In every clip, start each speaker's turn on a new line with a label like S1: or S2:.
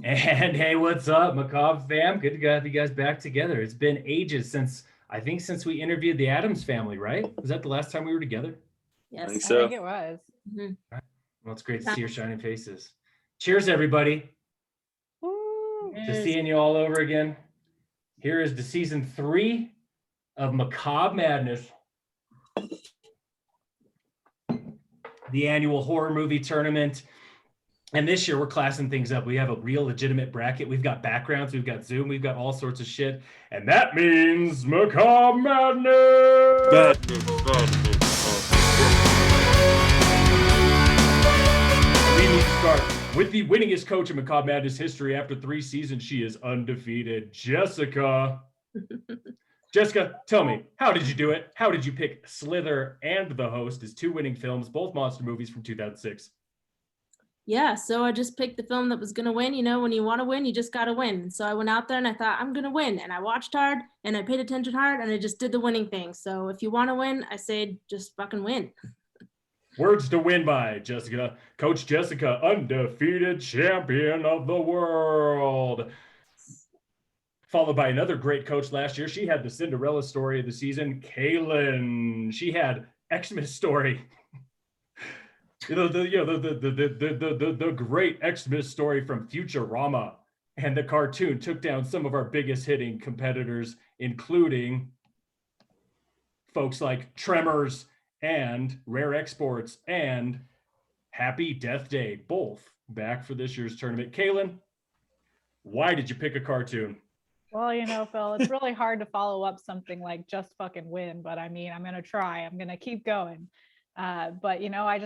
S1: And hey, what's up, Macabre fam? Good to have you guys back together. It's been ages since we interviewed the Addams family, right? Was that the last time we were together?
S2: Yes,
S3: I think so.
S4: I think it was.
S2: Mm-hmm.
S1: Well, it's great to see your shining faces. Cheers, everybody.
S4: Woo.
S1: To seeing you all over again. Here is the season 3 of Macabre Madness, the annual horror movie tournament. And this year we're classing things up. We have a real legitimate bracket. We've got backgrounds, we've got Zoom, we've got all sorts of shit. And that means Macabre Madness! We need to start with the winningest coach in Macabre Madness history. After 3 seasons, she is undefeated. Jessica. Jessica, tell me, how did you do it? How did you pick Slither and The Host as 2 winning films, both monster movies from 2006?
S2: Yeah, so I just picked the film that was going to win. You know, when you want to win, you just got to win. So I went out there and I thought, I'm going to win. And I watched hard and I paid attention hard and I just did the winning thing. So if you want to win, I say just fucking win.
S1: Words to win by, Jessica. Coach Jessica, undefeated champion of the world. Followed by another great coach last year. She had the Cinderella story of the season, Kaylin. She had Xmas story. The great Xmas story from Futurama, and the cartoon took down some of our biggest hitting competitors, including folks like Tremors and Rare Exports and Happy Death Day, both back for this year's tournament. Kaylin, why did you pick a cartoon?
S4: Well, you know, Phil, it's really hard to follow up something like just fucking win, but I mean, I'm going to try. I'm going to keep going. But, you know, I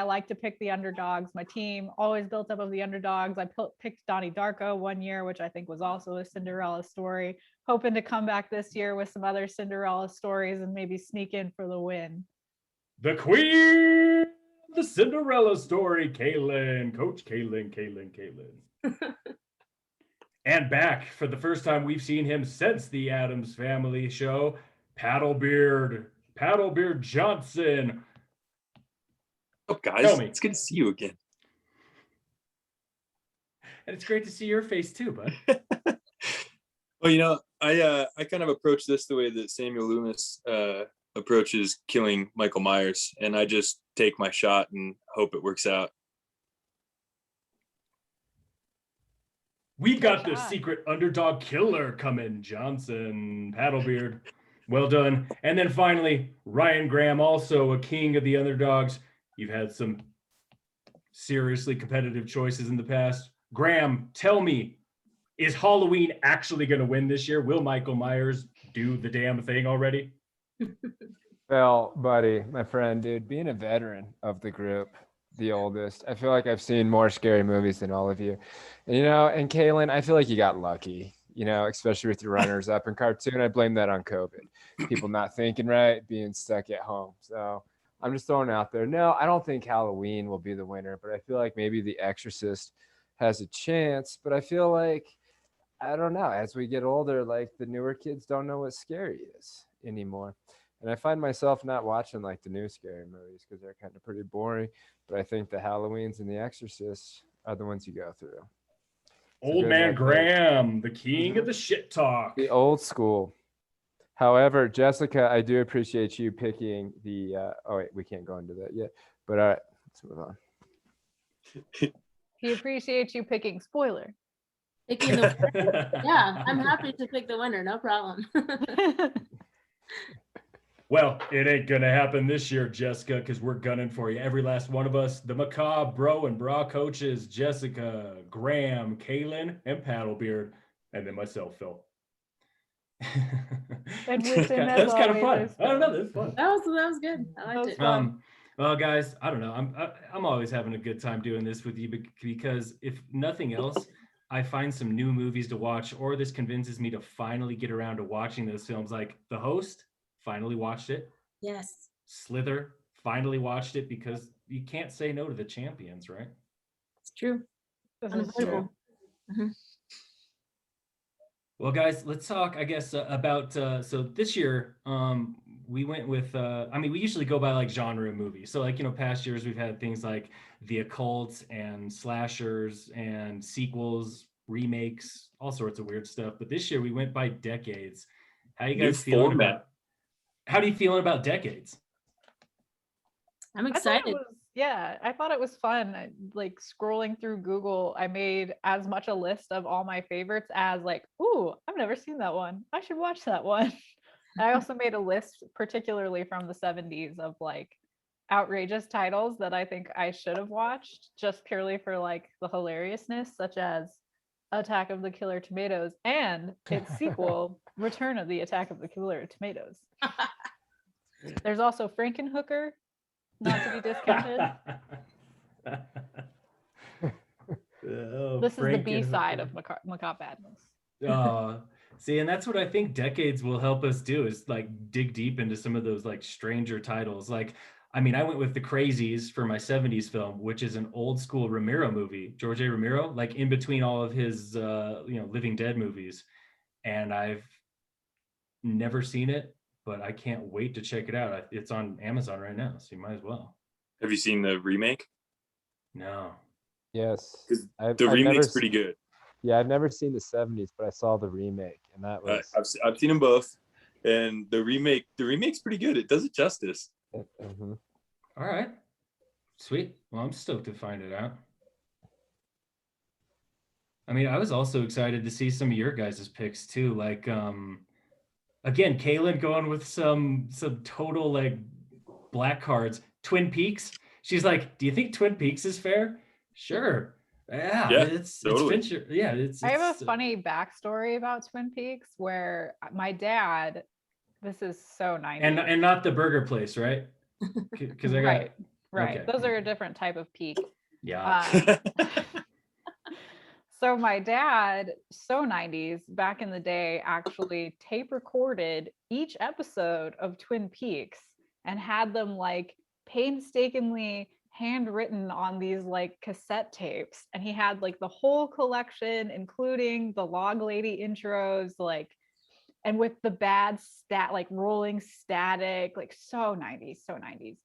S4: like to pick the underdogs. My team always built up of the underdogs. I picked Donnie Darko one year, which I think was also a Cinderella story, hoping to come back this year with some other Cinderella stories and maybe sneak in for the win.
S1: The queen, the Cinderella story, Kaylin, Coach Kaylin. And back for the first time we've seen him since the Addams Family show, Paddlebeard Johnson.
S3: Oh, guys, it's good to see you again.
S1: And it's great to see your face too, bud.
S3: Well, you know, I kind of approach this the way that Samuel Loomis approaches killing Michael Myers, and I just take my shot and hope it works out.
S1: We've got the secret underdog killer coming, Johnson, Paddlebeard. Well done. And then finally, Ryan Graham, also a king of the underdogs. You've had some seriously competitive choices in the past. Graham, tell me, is Halloween actually going to win this year? Will Michael Myers do the damn thing already?
S5: Well, buddy, my friend, dude, being a veteran of the group, the oldest, I feel like I've seen more scary movies than all of you. And, you know, and Kaylin, I feel like you got lucky, you know, especially with your runners up in cartoon. I blame that on COVID. People not thinking right, being stuck at home. So I'm just throwing it out there. No, I don't think Halloween will be the winner, but I feel like maybe The Exorcist has a chance. But I feel like, I don't know, as we get older, like the newer kids don't know what scary is anymore. And I find myself not watching like the new scary movies because they're kind of pretty boring. But I think the Halloweens and The Exorcists are the ones you go through.
S1: Old man Graham, the king of the shit talk.
S5: The old school. However, Jessica, I do appreciate you picking the oh wait, we can't go into that yet. But all right, let's move on.
S4: He appreciates you picking spoiler.
S2: Picking the winner. Yeah, I'm happy to pick the winner, no problem.
S1: Well, it ain't gonna happen this year, Jessica, because we're gunning for you. Every last one of us, the Macabre Bro and Bra coaches, Jessica, Graham, Kaylin, and Paddlebeard, and then myself, Phil.
S4: That's
S1: kind of fun. I don't know, that's fun.
S2: That was good. I liked it.
S1: Well, guys, I don't know. I'm always having a good time doing this with you because if nothing else, I find some new movies to watch, or this convinces me to finally get around to watching those films. Like The Host, finally watched it.
S2: Yes.
S1: Slither, finally watched it because you can't say no to the champions, right?
S2: It's true.
S4: True.
S2: Mm-hmm.
S1: Well, guys, let's talk, I guess, about, so this year, we went with, we usually go by like genre of movies. So like, you know, past years we've had things like The Occult and slashers and sequels, remakes, all sorts of weird stuff. But this year we went by decades. How you
S3: New
S1: guys feeling
S3: format.
S1: about? How do you feeling about decades?
S2: I'm
S4: I thought
S2: excited.
S4: I thought it was fun. Like scrolling through Google, I made as much a list of all my favorites as like, ooh, I've never seen that one. I should watch that one. I also made a list, particularly from the 70s, of like outrageous titles that I think I should have watched just purely for like the hilariousness, such as Attack of the Killer Tomatoes and its sequel, Return of the Attack of the Killer Tomatoes. There's also Frankenhooker, not to be discounted.
S1: Oh,
S4: This is the B
S1: Frankenhooker.
S4: side of Macabre Madness.
S1: See, and that's what I think decades will help us do, is like dig deep into some of those like stranger titles. Like, I mean, I went with The Crazies for my 70s film, which is an old school Romero movie, George A. Romero, like in between all of his Living Dead movies. And I've never seen it, but I can't wait to check it out. It's on Amazon right now, so you might as well.
S3: Have you seen the remake?
S1: No.
S5: Yes.
S3: Because
S5: I've
S3: the
S5: never
S3: remake's
S5: s-
S3: pretty good.
S5: Yeah, I've never seen the 70s, but I saw the remake, and that was.
S3: I've seen them both, and the remake's pretty good. It does it justice.
S5: Mhm.
S1: All right. Sweet. Well, I'm stoked to find it out. I mean, I was also excited to see some of your guys' picks too. Like, again, Kaylin going with some total like black cards. Twin Peaks. She's like, "Do you think Twin Peaks is fair?" Sure. Yeah,
S3: Yeah,
S1: it's
S3: totally.
S1: Fincher. Yeah, it's.
S4: I have a funny backstory about Twin Peaks where my dad, this is so 90s.
S1: and not the burger place, right? Because I got
S4: right.
S1: okay.
S4: Those are a different type of peak.
S1: Yeah.
S4: So my dad, so 90s, back in the day, actually tape recorded each episode of Twin Peaks and had them like painstakingly handwritten on these like cassette tapes. And he had like the whole collection, including the Log Lady intros, like, and with the bad like rolling static, like so 90s, so 90s.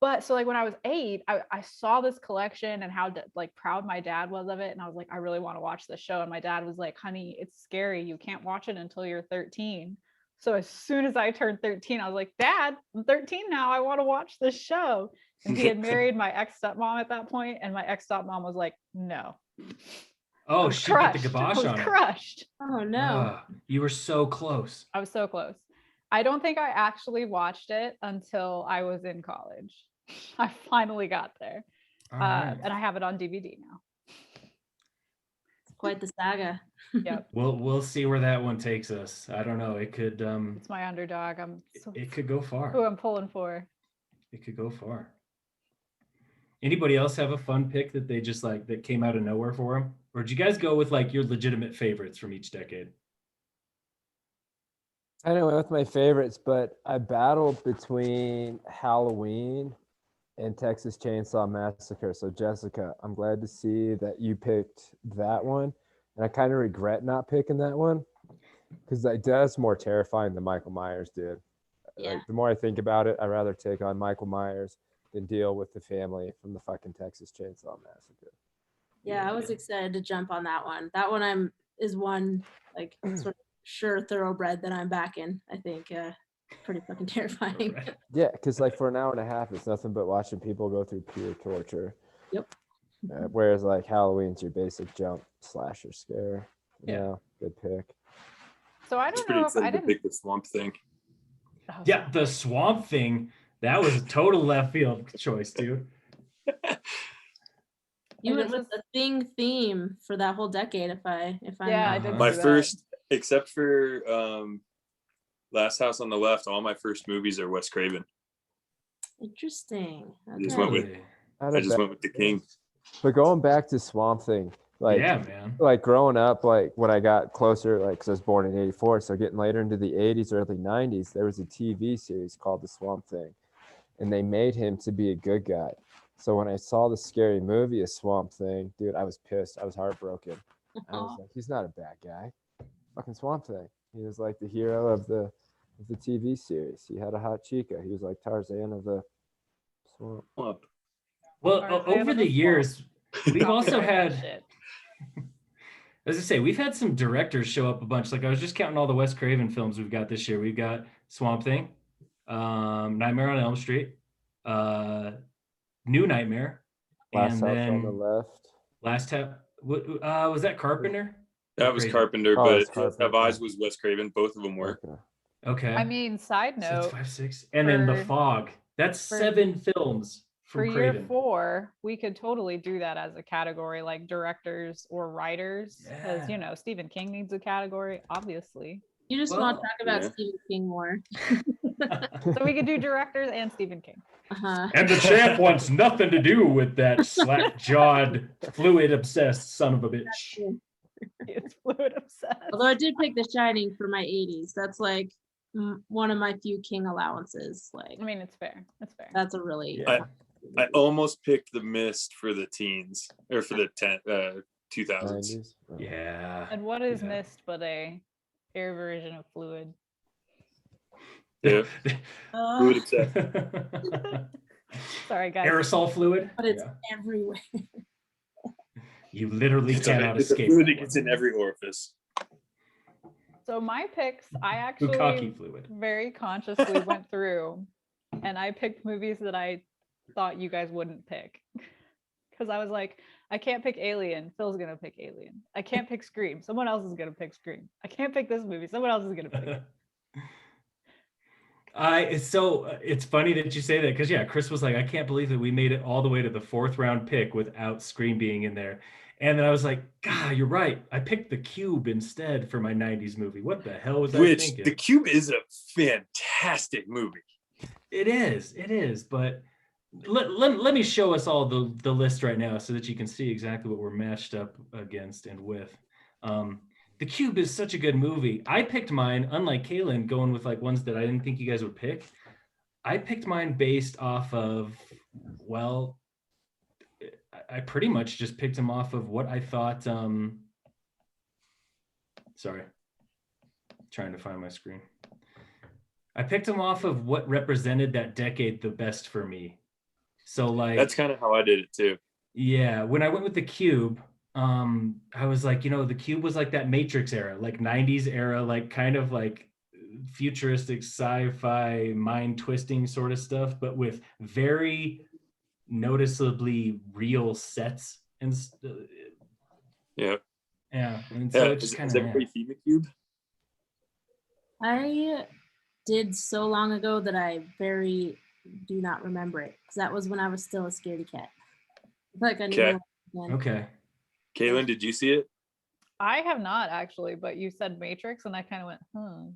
S4: But so like when I was 8, I saw this collection and how like proud my dad was of it. And I was like, I really want to watch this show. And my dad was like, honey, it's scary. You can't watch it until you're 13. So as soon as I turned 13, I was like, Dad, I'm 13 now. I want to watch this show. And he had married my ex-stepmom at that point, and my ex-stepmom was like, no.
S1: Oh, she put the
S4: I
S1: kibosh
S4: was
S1: on it.
S4: crushed.
S2: Oh no.
S1: You were so close.
S4: I was so close. I don't think I actually watched it until I was in college. I finally got there.
S1: All right.
S4: And I have it on DVD now.
S2: It's quite the saga.
S4: Yep.
S1: We'll see where that one takes us. I don't know. It could
S4: It's my underdog.
S1: it could go
S4: Who
S1: far.
S4: I'm pulling for.
S1: It could go far. Anybody else have a fun pick that they just like that came out of nowhere for them? Or did you guys go with like your legitimate favorites from each decade?
S5: I know with my favorites, but I battled between Halloween and Texas Chainsaw Massacre. So Jessica, I'm glad to see that you picked that one. And I kind of regret not picking that one because that's more terrifying than Michael Myers did.
S2: Yeah.
S5: Like, the more I think about it, I'd rather take on Michael Myers than deal with the family from the fucking Texas Chainsaw Massacre.
S2: Yeah, I was excited to jump on that one. That one is one like sort of sure thoroughbred that I'm backing. I think pretty fucking terrifying.
S5: Yeah, because like for an hour and a half, it's nothing but watching people go through pure torture.
S2: Yep.
S5: Whereas like Halloween's your basic jump slasher scare.
S1: Yeah.
S5: Yeah, good pick.
S4: So I
S3: It's
S4: don't
S3: pretty
S4: know if I
S3: exciting to
S4: didn't.
S3: pick the Swamp Thing.
S4: Oh,
S1: Yeah, the Swamp Thing. That was a total left field choice, dude.
S2: You
S4: And
S2: went
S4: this
S2: with the Thing theme for that whole decade, if I'm
S4: Yeah, I
S2: not-
S4: did.
S3: My
S4: do that.
S3: first, except for Last House on the Left, all my first movies are Wes Craven.
S2: Interesting.
S3: Just
S2: Okay.
S3: went with- I just went with the King.
S5: But going back to Swamp Thing, like
S1: yeah, man.
S5: like growing up, like when I got closer, like because I was born in '84, so getting later into the '80s, early '90s, there was a TV series called The Swamp Thing, and they made him to be a good guy. So when I saw the scary movie, A Swamp Thing, dude, I was pissed. I was heartbroken. I was like, he's not a bad guy. Fucking Swamp Thing. He was like the hero of the TV series. He had a hot chica. He was like Tarzan of the swamp.
S1: Well,
S4: Tarzan
S1: over
S4: of
S1: the
S4: the
S1: years, we've also
S4: Copyright that
S1: had
S4: shit.
S1: As I say, we've had some directors show up a bunch. Like I was just counting all the Wes Craven films we've got this year. We've got Swamp Thing, Nightmare on Elm Street, New Nightmare,
S5: Last
S1: and
S5: house on the
S1: then
S5: left.
S1: last time was that Carpenter?
S3: That was
S1: Crazy.
S3: Carpenter,
S5: Oh,
S3: but
S5: it's Carpenter.
S3: Have Eyes was Wes Craven. Both of them were.
S5: Okay.
S1: Okay.
S4: I mean, side
S1: So that's
S4: note,
S1: 5, 6, and then The
S4: for-
S1: Fog. That's
S4: for-
S1: 7 films
S4: for
S1: from
S4: year
S1: Craven.
S4: 4, we could totally do that as a category, like directors or writers, because
S1: Yeah.
S4: Stephen King needs a category, obviously.
S2: You just want to
S1: Well,
S2: talk about
S3: yeah.
S2: Stephen King more.
S4: So we could do directors and Stephen King.
S2: Uh-huh.
S1: And the champ wants nothing to do with that slack-jawed, fluid-obsessed son of a bitch.
S4: It's fluid obsessed.
S2: Although I did pick The Shining for my 80s. That's like one of my few King allowances. Like
S4: I mean, it's fair. It's fair.
S2: that's a really
S1: Yeah.
S3: I almost picked The Mist for the teens or for the 2000s.
S5: 90s. Oh.
S1: Yeah.
S4: And what is
S1: Yeah.
S4: mist but a air version of fluid?
S3: Yeah. Fluid obsessed.
S4: Sorry, guys.
S1: Aerosol fluid.
S2: but it's
S1: Yeah.
S2: everywhere.
S1: You literally
S3: It's
S1: cannot
S3: a
S1: escape.
S3: fluid
S1: that
S3: that gets
S1: one.
S3: in every orifice.
S4: So my picks, I actually
S1: Bukkake fluid.
S4: very consciously went through and I picked movies that I thought you guys wouldn't pick. Because I was like, I can't pick Alien. Phil's gonna pick Alien. I can't pick Scream. Someone else is gonna pick Scream. I can't pick this movie. Someone else is gonna pick it.
S1: It's funny that you say that because Chris was like, I can't believe that we made it all the way to the 4th round pick without Scream being in there. And then I was like, God, you're right. I picked The Cube instead for my 90s movie. What the hell was I
S3: Which
S1: thinking?
S3: The Cube is a fantastic movie.
S1: It is, but let me show us all the list right now so that you can see exactly what we're matched up against and with. The Cube is such a good movie. I picked mine, unlike Kaylin, going with like ones that I didn't think you guys would pick. I picked mine based off of, well, I pretty much just picked them off of what I thought. Sorry, trying to find my screen. I picked them off of what represented that decade the best for me. So like
S3: That's kind of how I did it too.
S1: yeah, when I went with The Cube, I was like, The Cube was like that Matrix era, like 90s era, like kind of like futuristic sci-fi mind twisting sort of stuff, but with very noticeably real sets and
S3: Yeah.
S1: and so it just kind
S3: Has
S1: of
S3: everybody seen The Cube?
S2: I did so long ago that I very do not remember it because that was when I was still a scaredy cat. Like I knew
S3: Okay.
S2: it again.
S1: okay.
S3: Kaylin, did you see it?
S4: I have not actually, but you said Matrix and I kind of went,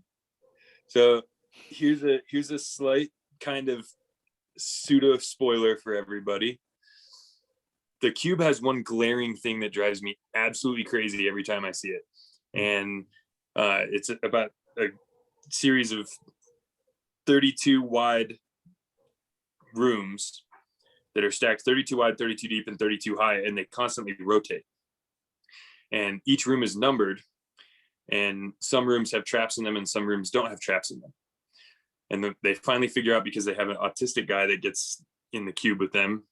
S3: So here's a slight kind of pseudo spoiler for everybody. The Cube has one glaring thing that drives me absolutely crazy every time I see it. And it's about a series of 32 wide rooms that are stacked 32 wide, 32 deep, and 32 high, and they constantly rotate. And each room is numbered, and some rooms have traps in them and some rooms don't have traps in them. And they finally figure out, because they have an autistic guy that gets in the cube with them,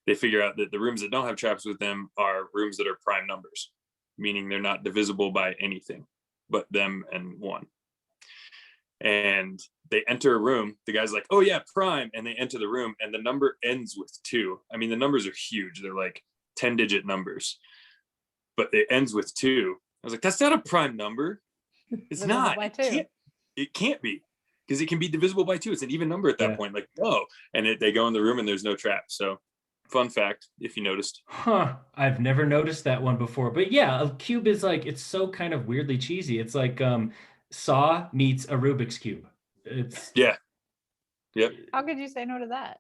S3: they figure out that the rooms that don't have traps with them are rooms that are prime numbers, meaning they're not divisible by anything but them and 1. And they enter a room, the guy's like, oh yeah, prime, and they enter the room and the number ends with 2. I mean, the numbers are huge, they're like 10-digit numbers, but it ends with 2. I was like, that's not a prime number. It's
S4: Divisible
S3: not.
S4: by
S3: It
S4: 2.
S3: can't be, because it can be divisible by 2. It's an even number at that
S1: Yeah.
S3: point. Like, no. And they go in the room and there's no trap. So fun fact, if you noticed.
S1: Huh. I've never noticed that one before. But yeah, a cube is like, it's so kind of weirdly cheesy. It's like Saw meets a Rubik's Cube. It's
S3: Yeah. Yep.
S4: how could you say no to that?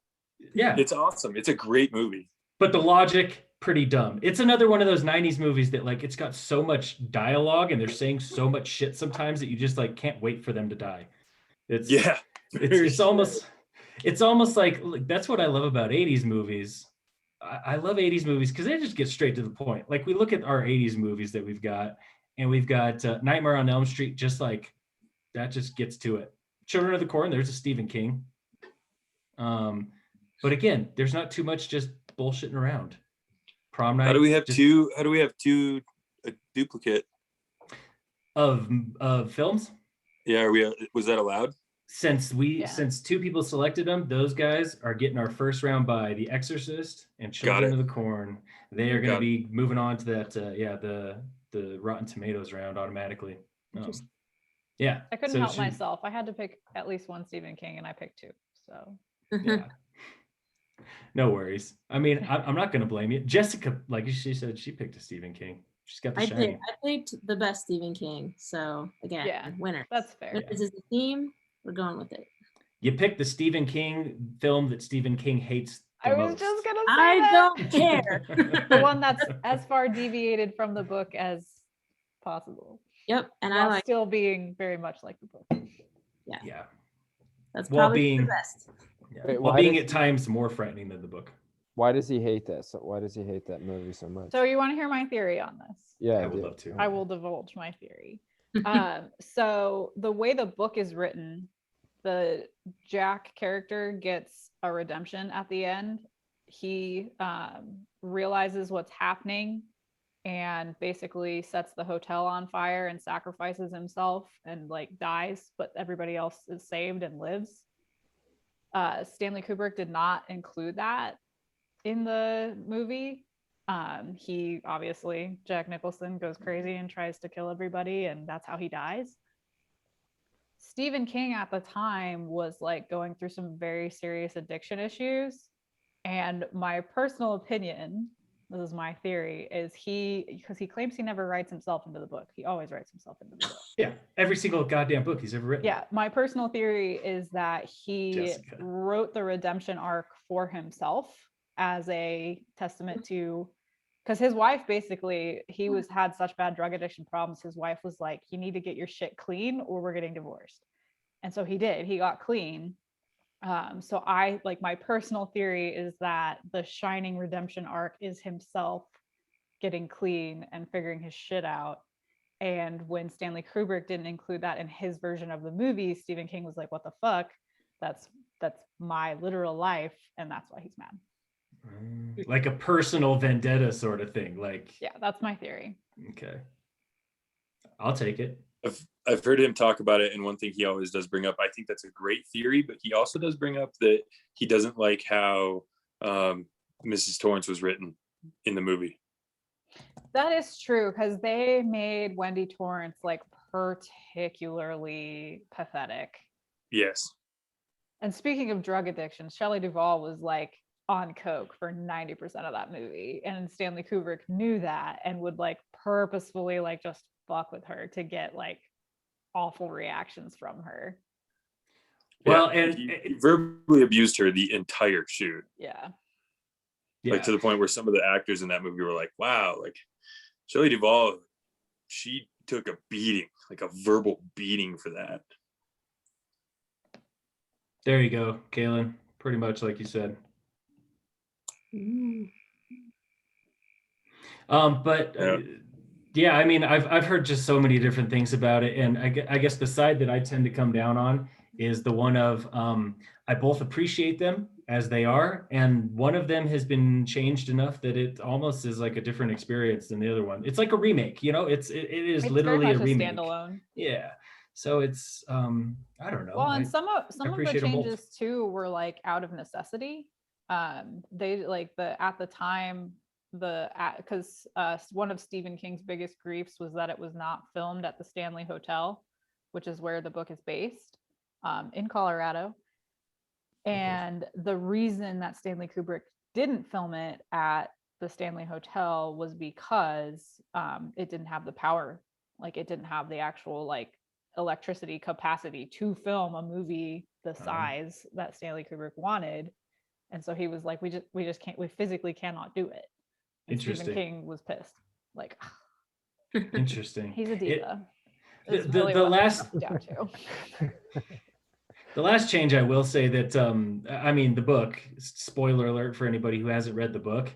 S1: yeah.
S3: It's awesome. It's a great movie.
S1: But the logic, pretty dumb. It's another one of those 90s movies that like it's got so much dialogue and they're saying so much shit sometimes that you just like can't wait for them to die. It's
S3: Yeah.
S1: it's almost like that's what I love about 80s movies. I love 80s movies because they just get straight to the point. Like we look at our 80s movies that we've got, and we've got Nightmare on Elm Street, just like that just gets to it. Children of the Corn, there's a Stephen King. But again, there's not too much just bullshitting around. Prom night.
S3: How do we have
S1: just-
S3: two a duplicate.
S1: Of films.
S3: Yeah, was that allowed?
S1: Since
S4: Yeah.
S1: since two people selected them, those guys are getting our first round by The Exorcist and Children of the Corn. They are going to be moving on to that. The Rotten Tomatoes round automatically.
S2: Interesting.
S1: Yeah,
S4: I couldn't
S1: so
S4: help myself. I had to pick at least one Stephen King, and I picked two. So
S1: Yeah, no worries. I mean, I'm not going to blame you. Jessica, like she said, she picked a Stephen King. She's got the Shining.
S2: I picked the best Stephen King. So again,
S4: yeah,
S2: winner.
S4: that's fair.
S2: If this is the theme, we're going with it.
S1: You picked the Stephen King film that Stephen King hates the
S4: I was
S1: most.
S4: just gonna say
S2: I
S4: that.
S2: don't care.
S4: The one that's as far deviated from the book as possible.
S2: Yep, and
S4: while
S2: I like
S4: still being very much like the book.
S1: Yeah.
S2: that's
S1: While
S2: probably
S1: being
S2: the best.
S1: Yeah.
S5: Wait,
S1: While
S5: why
S1: being
S5: does
S1: at
S5: he-
S1: times more frightening than the book.
S5: Why does he hate this? Why does he hate that movie so much?
S4: So you want to hear my theory on this?
S5: Yeah,
S1: I would love to.
S4: I will divulge my theory. So the way the book is written, the Jack character gets a redemption at the end. He realizes what's happening and basically sets the hotel on fire and sacrifices himself and like dies, but everybody else is saved and lives. Stanley Kubrick did not include that in the movie. He obviously, Jack Nicholson goes crazy and tries to kill everybody, and that's how he dies. Stephen King at the time was like going through some very serious addiction issues. And my personal opinion, this is my theory, is because he claims he never writes himself into the book. He always writes himself into the book.
S1: Yeah, every single goddamn book he's ever written.
S4: Yeah, my personal theory is that he
S1: Jessica.
S4: wrote the redemption arc for himself as a testament to, because his wife basically, had such bad drug addiction problems. His wife was like, you need to get your shit clean or we're getting divorced. And so he did. He got clean. So my personal theory is that the Shining redemption arc is himself getting clean and figuring his shit out. And when Stanley Kubrick didn't include that in his version of the movie, Stephen King was like, what the fuck? That's my literal life. And that's why he's mad.
S1: Like a personal vendetta sort of thing. Like,
S4: Yeah, that's my theory.
S1: okay. I'll take it.
S3: I've heard him talk about it, and one thing he always does bring up, I think that's a great theory, but he also does bring up that he doesn't like how Mrs. Torrance was written in the movie.
S4: That is true, because they made Wendy Torrance like particularly pathetic.
S3: Yes.
S4: And speaking of drug addiction, Shelley Duvall was like on coke for 90% of that movie, and Stanley Kubrick knew that and would like purposefully like just fuck with her to get like awful reactions from her.
S1: Well,
S3: yeah,
S1: and
S3: he verbally abused her the entire shoot.
S4: Yeah.
S3: Like to the point where some of the actors in that movie were like, wow, like Shelley Duvall, she took a beating, like a verbal beating for that.
S1: There you go, Kaylin. Pretty much like you said. But yeah, I mean, I've heard just so many different things about it, and I guess the side that I tend to come down on is the one of I both appreciate them as they are, and one of them has been changed enough that it almost is like a different experience than the other one. It's like a remake, you know. It is literally
S4: very
S1: a
S4: much
S1: remake.
S4: Standalone.
S1: Yeah. So it's I don't know.
S4: Well, and some of the
S1: appreciate them both.
S4: changes too were like out of necessity. They like at the time because one of Stephen King's biggest griefs was that it was not filmed at the Stanley Hotel, which is where the book is based, in Colorado. And the reason that Stanley Kubrick didn't film it at the Stanley Hotel was because it didn't have the power, like it didn't have the actual like electricity capacity to film a movie the size that Stanley Kubrick wanted. And so he was like, we just can't, we physically cannot do it. And
S1: Interesting.
S4: Stephen King was pissed. Like,
S1: Interesting.
S4: he's a diva.
S1: The last change I will say that I mean the book, spoiler alert for anybody who hasn't read the book,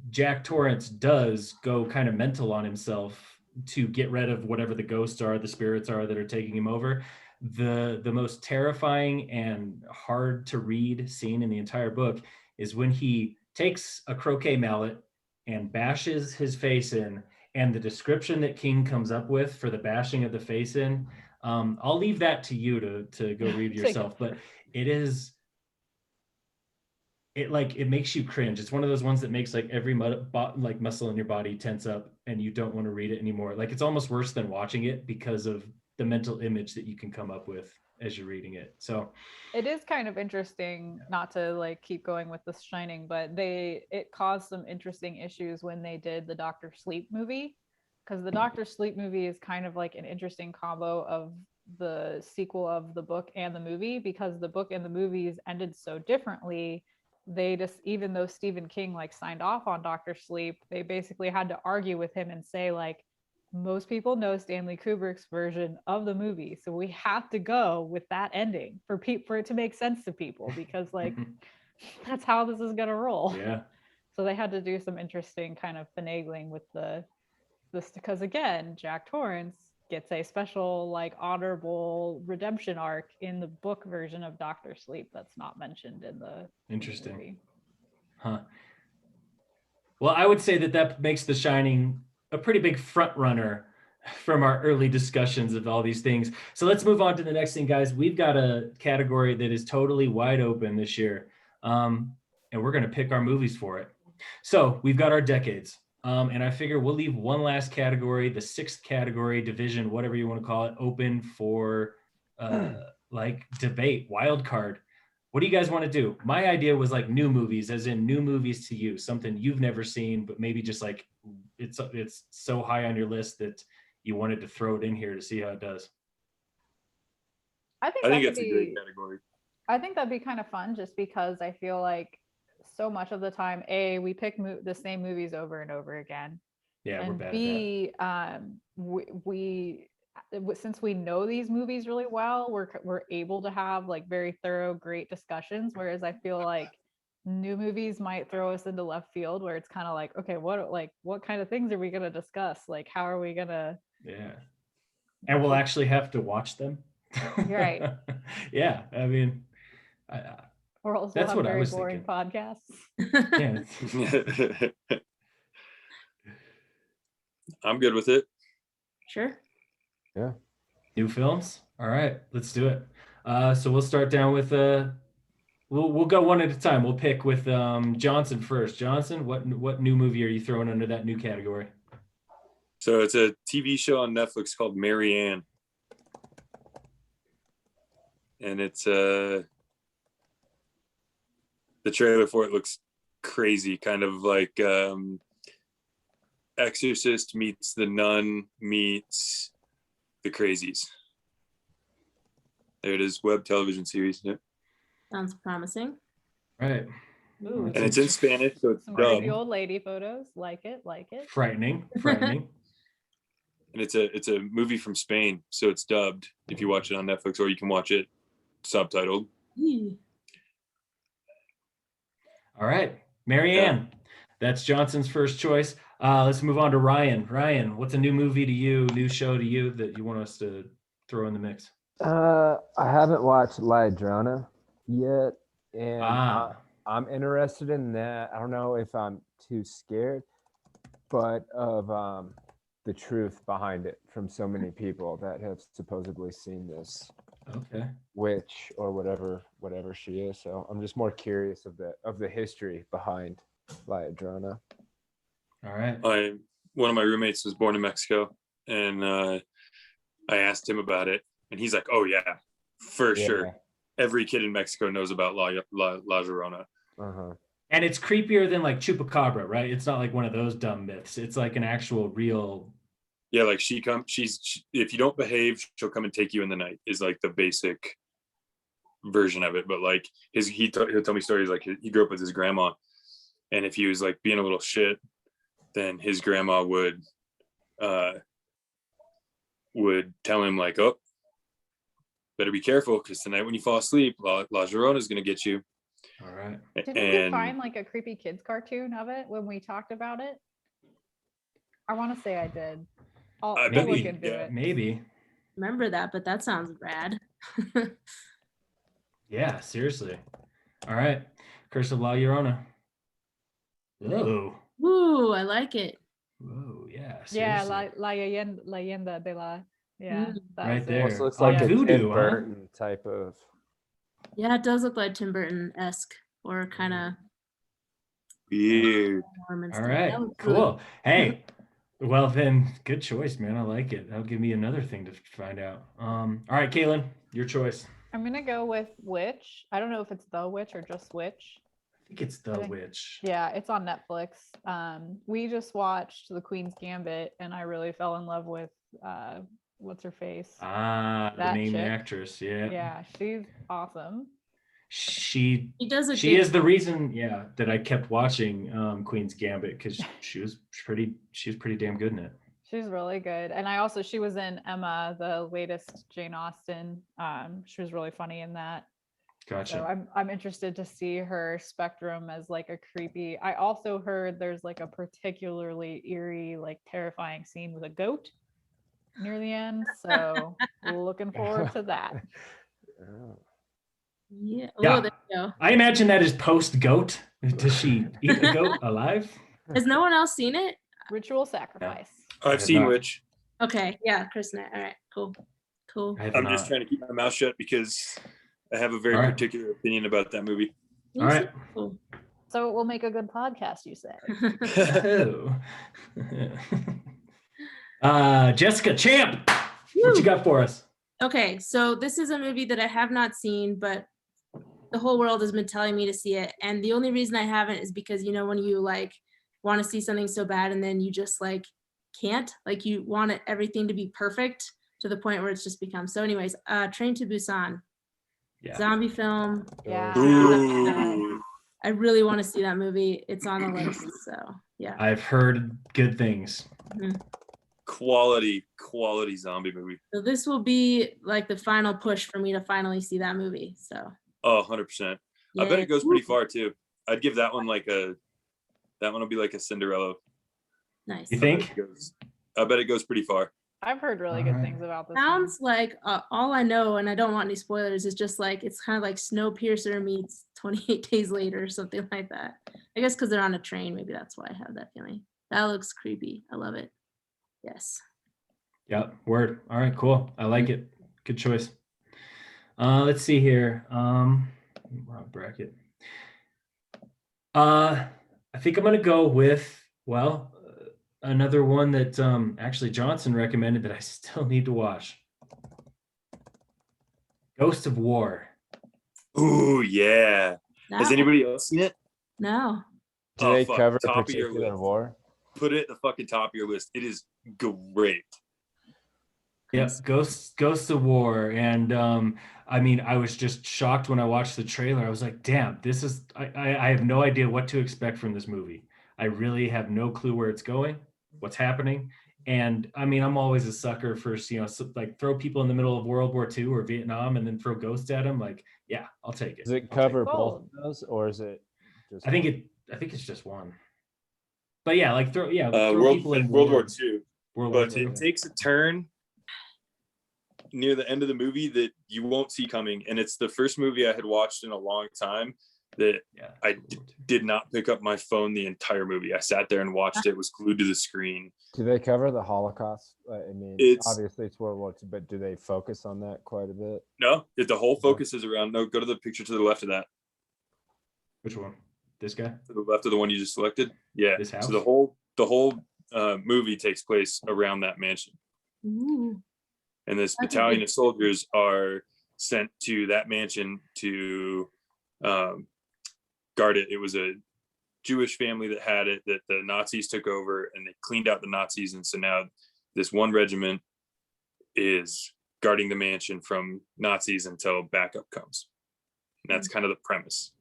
S1: Jack Torrance does go kind of mental on himself to get rid of whatever the ghosts are, the spirits are that are taking him over. The most terrifying and hard to read scene in the entire book is when he takes a croquet mallet and bashes his face in and the description that King comes up with for the bashing of the face in, I'll leave that to you to go read yourself. But it makes you cringe. It's one of those ones that makes like every like muscle in your body tense up, and you don't want to read it anymore. Like it's almost worse than watching it because of the mental image that you can come up with as you're reading it. So
S4: it is kind of interesting, not to like keep going with The Shining, but it caused some interesting issues when they did the Dr. Sleep movie, because the Dr. Sleep movie is kind of like an interesting combo of the sequel of the book and the movie, because the book and the movies ended so differently. They just, even though Stephen King like signed off on Dr. Sleep, they basically had to argue with him and say like, most people know Stanley Kubrick's version of the movie, so we have to go with that ending for it to make sense to people, because like that's how this is gonna roll.
S1: yeah.
S4: So they had to do some interesting kind of finagling with this, because again, Jack Torrance gets a special like honorable redemption arc in the book version of Dr. Sleep that's not mentioned in the
S1: Interesting.
S4: movie.
S1: Huh. Well, I would say that makes The Shining a pretty big front runner from our early discussions of all these things. So let's move on to the next thing, guys. We've got a category that is totally wide open this year, and we're going to pick our movies for it. So we've got our decades, and I figure we'll leave one last category, the sixth category, division, whatever you want to call it, open for like debate, wild card. What do you guys want to do? My idea was like new movies, as in new movies to you, something you've never seen, but maybe just like it's so high on your list that you wanted to throw it in here to see how it does.
S4: I think
S3: it's a great category.
S4: I think that'd be kind of fun, just because I feel like so much of the time, we pick the same movies over and over again.
S1: Yeah,
S4: and
S1: we're bad
S4: B, at that. Since we know these movies really well, we're able to have like very thorough, great discussions. Whereas I feel like new movies might throw us into left field, where it's kind of like, okay, what kind of things are we going to discuss? Like, how are we going to?
S1: Yeah, and we'll actually have to watch them.
S4: Right.
S1: Yeah, I mean,
S4: Or else
S1: that's
S4: we'll
S1: what
S4: have
S1: I
S4: very
S1: was
S4: boring
S1: thinking.
S4: podcasts.
S1: Yeah.
S3: I'm good with it.
S2: Sure.
S5: Yeah.
S1: New films. All right, let's do it. So we'll start down with we'll go one at a time. We'll pick with Johnson first. Johnson, what new movie are you throwing under that new category?
S3: So it's a TV show on Netflix called Mary Ann. And it's the trailer for it looks crazy, kind of like Exorcist meets The Nun meets The Crazies. There it is, web television series. Yeah.
S2: Sounds promising.
S1: Right.
S4: Ooh,
S3: And it's in Spanish, so it's
S4: some
S3: dubbed.
S4: creepy old lady photos. Like it.
S1: Frightening.
S3: And it's a movie from Spain, so it's dubbed if you watch it on Netflix, or you can watch it subtitled.
S1: All right, Mary Ann. That's Johnson's first choice. Let's move on to Ryan. Ryan, what's a new movie to you, new show to you that you want us to throw in the mix?
S5: I haven't watched La Llorona yet, and I'm interested in that. I don't know if I'm too scared, but of the truth behind it from so many people that have supposedly seen this witch or whatever she is. So I'm just more curious of the history behind La Llorona.
S1: All right.
S3: One of my roommates was born in Mexico, and I asked him about it, and he's like, "Oh yeah, for sure. Every kid in Mexico knows about La Llorona."
S5: Uh-huh.
S1: And it's creepier than like Chupacabra, right? It's not like one of those dumb myths. It's like an actual real.
S3: Yeah, like if you don't behave, she'll come and take you in the night, is like the basic version of it. But like he'll tell me stories like he grew up with his grandma, and if he was like being a little shit, then his grandma would tell him like, "Oh, better be careful, because tonight when you fall asleep, La Llorona is gonna get you."
S1: All right.
S4: Didn't we find like a creepy kids cartoon of it when we talked about it? I want to say I did. I'll look into it.
S1: Maybe.
S2: Remember that, but that sounds rad.
S1: Yeah, seriously. All right. Curse of La Llorona. Whoa.
S2: Ooh, I like it.
S1: Whoa, yeah.
S4: Yeah,
S1: seriously.
S4: Leyenda de la. Yeah,
S2: Mm.
S4: that
S1: Right
S4: was it.
S1: there.
S5: Almost looks
S1: On
S5: like a
S1: Voodoo,
S5: Tim
S1: huh?
S5: Burton type of.
S2: Yeah, it does look like Tim Burton-esque or kind of
S3: Weird.
S2: Mormon
S1: All
S2: stuff.
S1: right,
S2: That looks really
S1: cool. Hey, well then, good choice, man. I like it. That'll give me another thing to find out. All right, Kaylin, your choice.
S4: I'm gonna go with Witch. I don't know if it's The Witch or just Witch.
S1: I think it's The
S4: think-
S1: Witch.
S4: Yeah, it's on Netflix. We just watched The Queen's Gambit, and I really fell in love with what's her face?
S1: Ah, the
S4: That
S1: main
S4: chick.
S1: actress. Yeah.
S4: Yeah, she's awesome.
S1: She
S2: He does a
S1: she
S2: good
S1: is the
S2: job.
S1: reason, yeah, that I kept watching Queen's Gambit because she was pretty damn good in it.
S4: She's really good. And she was in Emma, the latest Jane Austen. She was really funny in that.
S1: Gotcha.
S4: So I'm interested to see her spectrum as like a creepy. I also heard there's like a particularly eerie, like terrifying scene with a goat near the end. So looking forward to that.
S5: Oh.
S2: Yeah.
S1: Yeah.
S2: Oh, there you go.
S1: I imagine that is post goat. Does she eat a goat alive?
S2: Has no one else seen it?
S4: Ritual sacrifice.
S3: I've
S1: have
S3: seen
S1: not.
S3: Witch.
S2: Okay. Yeah, Chris and I. All right. Cool. Cool.
S1: I have
S3: I'm
S1: not.
S3: just trying to keep my mouth shut because I have a very
S1: All right.
S3: particular opinion about that movie.
S2: You
S1: All
S2: see-
S1: right.
S2: Cool.
S4: So it will make a good podcast, you say.
S1: Oh. Jessica Champ, what you got for us?
S2: Okay, so this is a movie that I have not seen, but the whole world has been telling me to see it. And the only reason I haven't is because, you know, when you like want to see something so bad and then you just like can't, like you want everything to be perfect to the point where it's just become. So anyways, Train to Busan,
S1: Yeah.
S2: zombie film.
S4: Yeah.
S3: Ooh.
S2: I really want to see that movie. It's on the list. So yeah.
S1: I've heard good things.
S3: Quality zombie movie.
S2: So this will be like the final push for me to finally see that movie. So
S3: Oh, 100%. I bet
S2: yeah.
S3: it goes pretty far too. I'd give that one that one will be like a Cinderella.
S2: Nice.
S1: You think?
S3: I bet it goes pretty far.
S4: I've heard really good things about this.
S2: Sounds like all I know, and I don't want any spoilers, is just like it's kind of like Snowpiercer meets 28 Days Later or something like that. I guess because they're on a train, maybe that's why I have that feeling. That looks creepy. I love it. Yes.
S1: Yep. Word. All right. Cool. I like it. Good choice. Let's see here. Wrong bracket. I think I'm gonna go with another one that actually Johnson recommended that I still need to watch. Ghost of War.
S3: Ooh, yeah. Has
S2: No.
S3: anybody else seen it?
S2: No.
S5: Do
S3: Oh,
S5: they
S3: fuck,
S5: cover a
S3: top of your
S5: particular
S3: list.
S5: war?
S3: Put it at the fucking top of your list. It is great.
S1: Yep, Ghost of War. And I mean, I was just shocked when I watched the trailer. I was like, damn, this is I have no idea what to expect from this movie. I really have no clue where it's going, what's happening. And I mean, I'm always a sucker for, like throw people in the middle of World War II or Vietnam and then throw ghosts at them. Like, yeah, I'll take it.
S5: Does it
S1: I'll take
S5: cover
S1: it.
S5: both
S4: Bold.
S5: of those, or is it just?
S1: I think it's just one. But yeah, like throw
S3: World
S1: people in
S3: War
S1: war.
S3: II.
S1: World War
S3: But
S1: II.
S3: it takes a turn near the end of the movie that you won't see coming. And it's the first movie I had watched in a long time that
S1: Yeah,
S3: I
S1: World War II.
S3: did not pick up my phone the entire movie. I sat there and watched it, was glued to the screen.
S5: Do they cover the Holocaust? I mean, obviously it's World War II, but do they focus on that quite a bit?
S3: No, the whole focus is around, no, go to the picture to the left of that.
S1: Which one? This guy?
S3: To the left of the one you just selected. Yeah.
S1: This house?
S3: So the whole movie takes place around that mansion.
S2: Ooh.
S3: And this
S2: That's a
S3: battalion
S2: good-
S3: of soldiers are sent to that mansion to guard it. It was a Jewish family that had it, that the Nazis took over, and they cleaned out the Nazis. And so now this one regiment is guarding the mansion from Nazis until backup comes. And that's kind of the premise.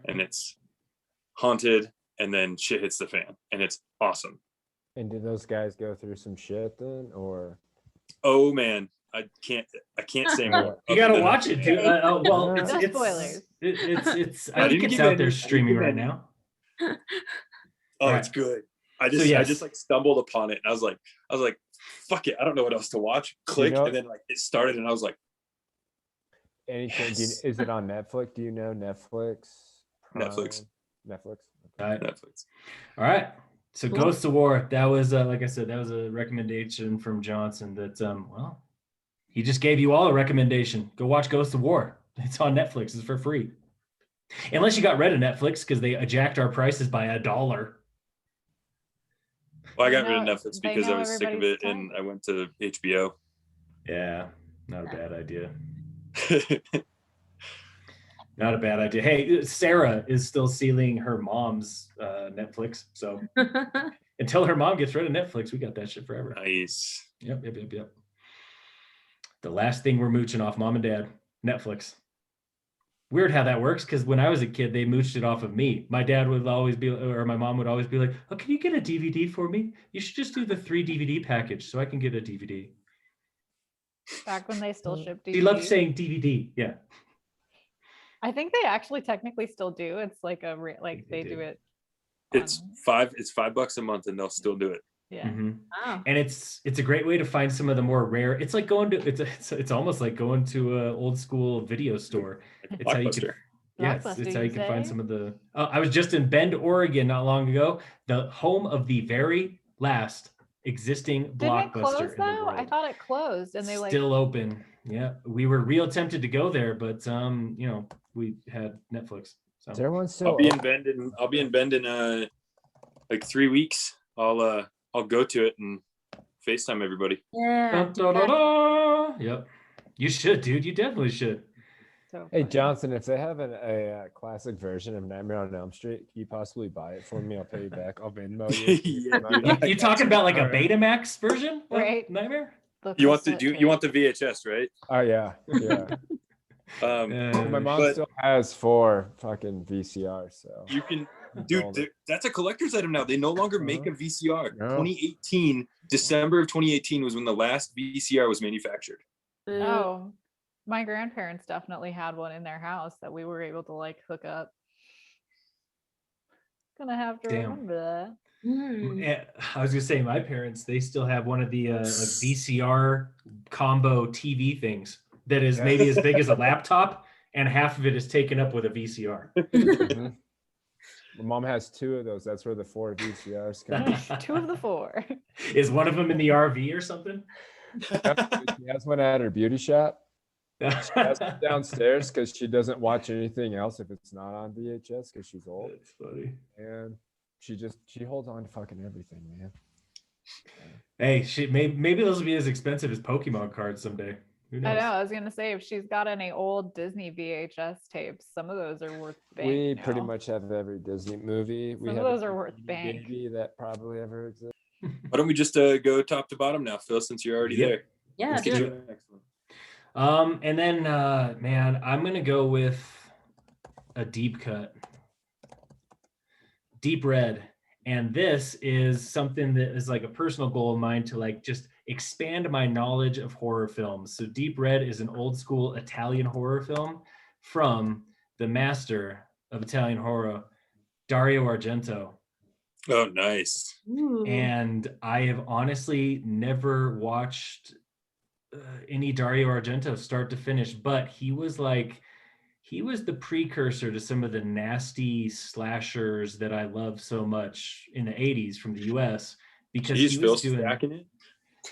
S3: And it's haunted, and then shit hits the fan, and it's awesome.
S5: And do those guys go through some shit then, or?
S3: Oh man, I can't say more.
S1: You gotta watch it, dude. Well,
S5: No
S1: it's
S4: spoilers.
S1: it's
S3: I
S1: I think
S3: didn't
S1: it's
S3: give
S1: out
S3: any-
S1: there
S3: I
S1: streaming
S3: didn't
S1: right
S3: give
S1: now.
S3: Oh,
S1: Right.
S3: it's good. I
S1: So,
S3: just
S1: yes.
S3: like stumbled upon it, and I was like, fuck it, I don't know what else to watch. Click,
S5: know-
S3: and then like it started, and I was like,
S5: Anything?
S3: Yes.
S5: Is it on Netflix? Do you know Netflix?
S3: Netflix.
S5: Prime? Netflix.
S1: All right.
S3: Netflix.
S1: All right. So
S2: Cool.
S1: Ghosts of War, that was like I said, that was a recommendation from Johnson that well, he just gave you all a recommendation. Go watch Ghosts of War. It's on Netflix. It's for free. Unless you got rid of Netflix because they jacked our prices by $1.
S3: Well, I
S4: They
S3: got rid of
S4: know-
S3: Netflix
S4: they
S3: because I
S4: know
S3: was sick of
S4: everybody's
S3: it and
S4: time.
S3: I went to HBO.
S1: Yeah, not a bad idea. Not a bad idea. Hey, Sarah is still stealing her mom's Netflix. So until her mom gets rid of Netflix, we got that shit forever.
S3: Nice.
S1: Yep. The last thing we're mooching off, mom and dad, Netflix. Weird how that works because when I was a kid, they mooched it off of me. My dad would always be, or my mom would always be like, "Oh, can you get a DVD for me? You should just do the 3 DVD package so I can get a DVD."
S4: Back when they still shipped
S1: She loved
S4: DVDs.
S1: saying DVD. Yeah.
S4: I think they actually technically still do. It's like
S1: think
S4: they
S1: they
S4: do
S1: do.
S4: it.
S3: It's
S4: on-
S3: $5 a month and they'll still do it.
S4: Yeah.
S1: Mhm.
S2: Wow.
S1: And it's a great way to find some of the more rare. It's like going to it's almost like going to a old school video store. It's how you can,
S3: Blockbuster.
S1: yeah, it's
S4: Blockbuster,
S1: how you
S4: you
S1: can find
S4: say?
S1: some of the. I was just in Bend, Oregon, not long ago, the home of the very last existing
S4: Didn't it
S1: Blockbuster
S4: close
S1: in the
S4: though?
S1: world.
S4: I thought it closed and they
S1: Still open. Yeah, we were real tempted to go there, but you know, we had Netflix. So
S5: Is everyone still
S3: I'll be in
S5: open?
S3: Bend in like 3 weeks. I'll go to it and FaceTime everybody.
S2: Yeah.
S1: Dun, dun, dun, dun. Yep, you should, dude. You definitely should.
S4: so
S5: Hey
S4: funny.
S5: Johnson, if they have a classic version of Nightmare on Elm Street, can you possibly buy it for me? I'll pay you back. I'll Venmo you.
S3: Yeah,
S1: You talking about like a
S5: Alright.
S1: Betamax version of
S4: Right.
S1: Nightmare?
S4: The
S3: You want the
S4: cassette
S3: you want
S4: tape.
S3: the VHS, right?
S5: Oh yeah, yeah. My mom
S3: But-
S5: still has 4 fucking VCRs, so
S3: You can,
S5: Sold
S3: dude.
S5: it.
S3: That's a collector's item now. They no longer make a VCR.
S5: No.
S3: 2018, December of 2018 was when the last VCR was manufactured.
S2: Boo.
S4: Oh, my grandparents definitely had one in their house that we were able to like hook up. Gonna have to
S1: Damn.
S4: remember that.
S2: Hmm.
S1: I was gonna say my parents, they still have one of the like VCR combo TV things that is maybe as big as a laptop, and half of it is taken up with a VCR.
S5: Mhm. My mom has 2 of those. That's where the 4 VCRs come.
S4: 2 of the 4.
S1: Is one of them in the RV or something?
S5: She has one at her beauty shop. She has one downstairs because she doesn't watch anything else if it's not on VHS because she's old.
S1: That's funny.
S5: And she holds on to fucking everything, man.
S1: Hey, maybe those will be as expensive as Pokemon cards someday. Who knows?
S4: I know. I was gonna say if she's got any old Disney VHS tapes, some of those are worth bank.
S5: We pretty
S4: now.
S5: much have every Disney movie. We
S4: Some of
S5: have
S4: those
S5: a
S4: are worth
S5: DVD
S4: bank.
S5: that probably ever exists.
S3: Why don't we just go top to bottom now, Phil? Since you're already
S1: Yep.
S3: there.
S2: Yeah.
S3: Let's
S2: Do
S3: get
S2: it.
S3: you the next one.
S1: And then man, I'm gonna go with a deep cut, deep red. And this is something that is like a personal goal of mine to like just expand my knowledge of horror films. So Deep Red is an old school Italian horror film from the master of Italian horror, Dario Argento.
S3: Oh, nice.
S2: Ooh.
S1: And I have honestly never watched any Dario Argento start to finish, but he was the precursor to some of the nasty slashers that I love so much in the 80s from the US because
S3: Jeez,
S1: he
S3: Phil
S1: was doing
S3: stacking it.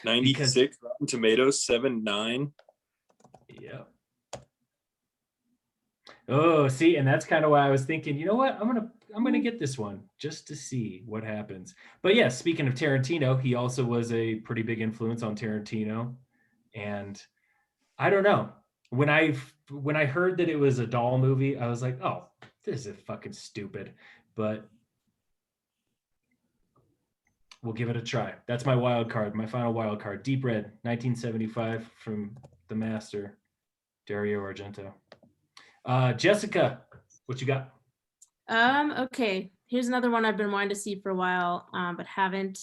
S3: 96 Rotten Tomatoes, 7.9.
S1: yeah. Oh, see, and that's kind of why I was thinking, you know what? I'm gonna get this one just to see what happens. But yeah, speaking of Tarantino, he also was a pretty big influence on Tarantino. And I don't know. When I heard that it was a doll movie, I was like, oh, this is fucking stupid. But we'll give it a try. That's my wild card, my final wild card. Deep Red, 1975 from the master, Dario Argento. Jessica, what you got?
S2: Okay. Here's another one I've been wanting to see for a while, but haven't.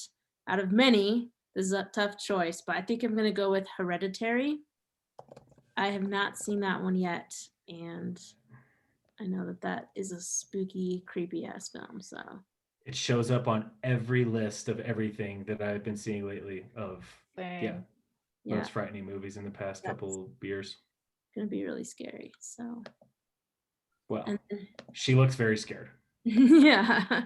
S2: Out of many, this is a tough choice, but I think I'm gonna go with Hereditary. I have not seen that one yet, and I know that is a spooky, creepy ass film. So
S1: It shows up on every list of everything that I've been seeing lately of
S4: Same.
S2: yeah,
S1: most frightening movies in the past
S2: Yes.
S1: couple years.
S2: gonna be really scary. So
S1: Well,
S2: and
S1: she looks very scared.
S2: Yeah.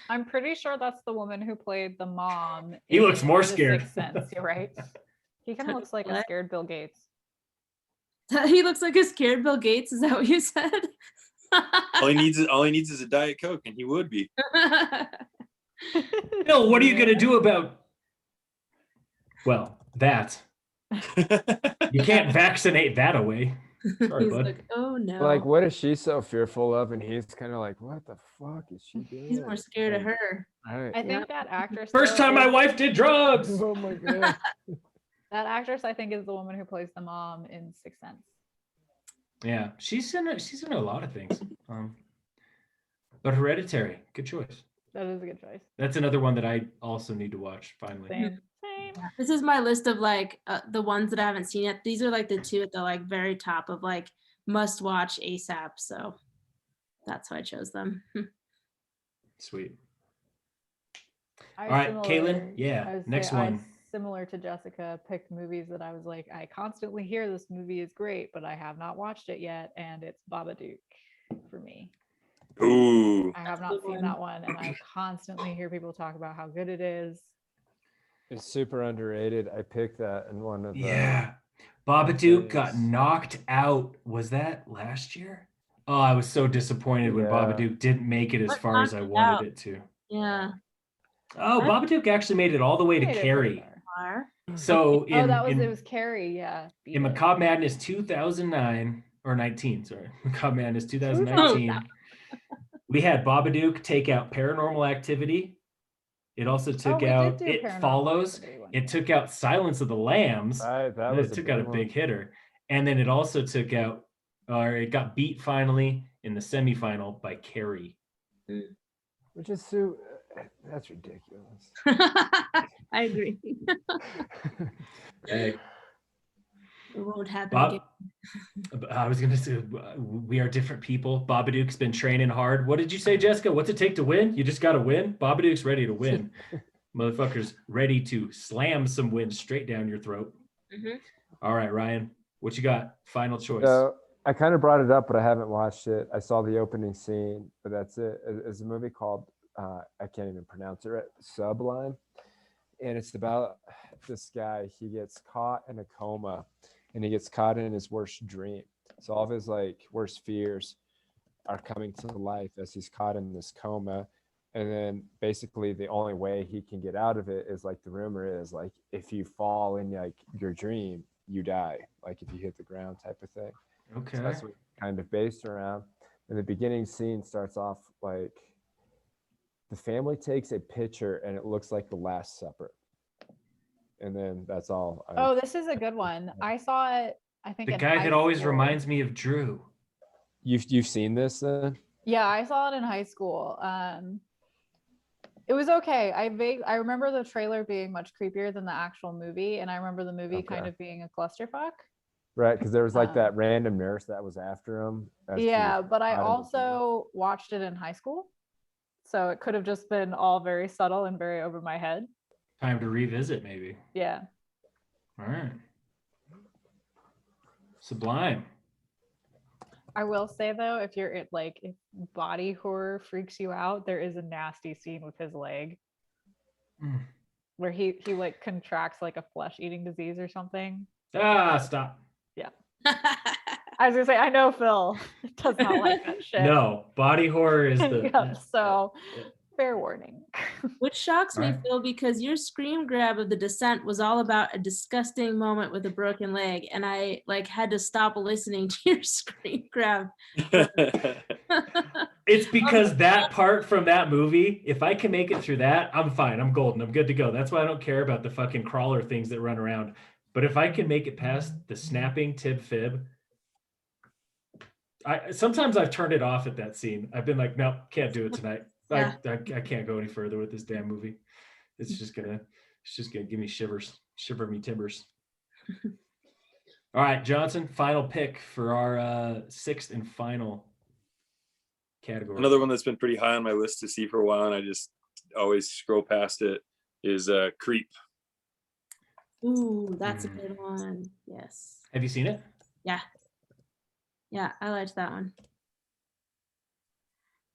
S4: I'm pretty sure that's the woman who played the mom.
S1: He looks
S4: in
S1: more
S4: The
S1: scared.
S4: Sixth Sense. You're right. He kind of looks like a
S2: What?
S4: scared Bill Gates.
S2: He looks like a scared Bill Gates. Is that what you said?
S3: All he needs is a Diet Coke, and he would be.
S1: Bill, what are you gonna do about? Well, that you can't vaccinate that away. Sorry,
S2: He's
S1: bud.
S2: like, oh no.
S5: Like, what is she so fearful of? And he's kind of like, what the fuck is she doing?
S2: He's more scared of
S5: Like,
S2: her.
S5: right.
S4: I think that actress.
S1: First
S4: though,
S1: time my
S4: is-
S1: wife did drugs.
S5: Oh my god.
S4: That actress, I think, is the woman who plays the mom in Sixth Sense.
S1: Yeah, she's in a lot of things. But Hereditary, good choice.
S4: That is a good choice.
S1: That's another one that I also need to watch finally.
S4: Same. Same.
S2: This is my list of like the ones that I haven't seen yet. These are like the two at the like very top of like must watch ASAP. So that's why I chose them.
S1: Sweet.
S4: I
S1: All right, Kaylin, yeah,
S4: I would
S1: next
S4: say I,
S1: one.
S4: similar to Jessica, picked movies that I was like, I constantly hear this movie is great, but I have not watched it yet, and it's Babadook for me.
S3: Ooh.
S4: I have
S2: That's a
S4: not
S2: good
S4: seen
S2: one.
S4: that one, and I constantly hear people talk about how good it is.
S5: It's super underrated. I picked that in one of the.
S1: Yeah. Babadook got
S5: things.
S1: knocked out. Was that last year? Oh, I was so disappointed when
S5: Yeah.
S1: Babadook didn't make it as
S2: What
S1: far as I
S2: knocked it
S1: wanted
S2: out?
S1: it to.
S2: Yeah.
S1: Oh,
S2: What?
S1: Babadook actually made it all the way to
S4: Made it pretty
S1: Carrie.
S4: far.
S1: So
S4: Oh,
S1: in,
S4: that was
S1: in,
S4: it was Carrie, yeah. beat
S1: in
S4: it.
S1: Macabre Madness 2009 or 19, sorry, Macabre Madness 2019, we had Babadook take out Paranormal Activity. It also took
S4: we did
S1: out
S4: do
S1: It
S4: Paranormal
S1: Follows.
S4: Activity one
S1: It
S4: year.
S1: took out Silence of the Lambs.
S5: That
S1: And
S5: was
S1: it took out a
S5: one.
S1: big hitter. And then it also took out, or it got beat finally in the semifinal by Carrie.
S5: Which is so. That's ridiculous.
S2: I agree.
S1: Hey,
S2: It won't happen
S1: Bob,
S2: again.
S1: I was gonna say we are different people. Babadook's been training hard. What did you say, Jessica? What's it take to win? You just gotta win. Babadook's ready to win. Motherfucker's ready to slam some wind straight down your throat.
S2: Mhm.
S1: All right, Ryan, what you got? Final choice.
S5: So I kind of brought it up, but I haven't watched it. I saw the opening scene, but that's it. It's a movie called I can't even pronounce it right. Sublime, and it's about this guy. He gets caught in a coma, and he gets caught in his worst dream. So all of his like worst fears are coming to life as he's caught in this coma. And then basically the only way he can get out of it is like the rumor is like if you fall in like your dream, you die. Like if you hit the ground type of thing.
S1: Okay.
S5: So that's what it's kind of based around. And the beginning scene starts off like the family takes a picture and it looks like the Last Supper. And then that's all.
S4: Oh, this is a good one. I saw it, I think
S1: The
S4: in
S1: guy
S4: high
S1: that always
S4: school.
S1: reminds me of Drew.
S5: You've seen this then?
S4: Yeah, I saw it in high school. It was okay. I remember the trailer being much creepier than the actual movie, and I remember the movie kind
S5: Okay.
S4: of being a clusterfuck.
S5: Right, because there was like
S4: Um,
S5: that random nurse that was after him. as he
S4: Yeah,
S5: was
S4: but I
S5: caught in the dream.
S4: also watched it in high school, so it could have just been all very subtle and very over my head.
S1: Time to revisit, maybe.
S4: Yeah.
S1: All right. Sublime.
S4: I will say though, if if body horror freaks you out, there is a nasty scene with his leg
S1: Mm.
S4: where he like contracts like a flesh-eating disease or something.
S1: Ah, stop.
S4: I was gonna say, I know Phil does not like that shit.
S1: No, body horror is the.
S4: Yeah, so fair warning.
S2: Which shocks me,
S1: Alright.
S2: Phil, because your scream grab of The Descent was all about a disgusting moment with a broken leg, and I like had to stop listening to your scream grab.
S1: It's because that part from that movie, if I can make it through that, I'm fine. I'm golden. I'm good to go. That's why I don't care about the fucking crawler things that run around. But if I can make it past the snapping tib fib, sometimes I've turned it off at that scene. I've been like, no, can't do it tonight.
S2: Yeah.
S1: I can't go any further with this damn movie. It's just gonna give me shivers, shiver me timbers. All right, Johnson, final pick for our sixth and final category.
S3: Another one that's been pretty high on my list to see for a while, and I just always scroll past it, is Creep.
S2: Ooh, that's a good one. Yes.
S1: Have you seen it?
S2: Yeah. Yeah, I liked that one.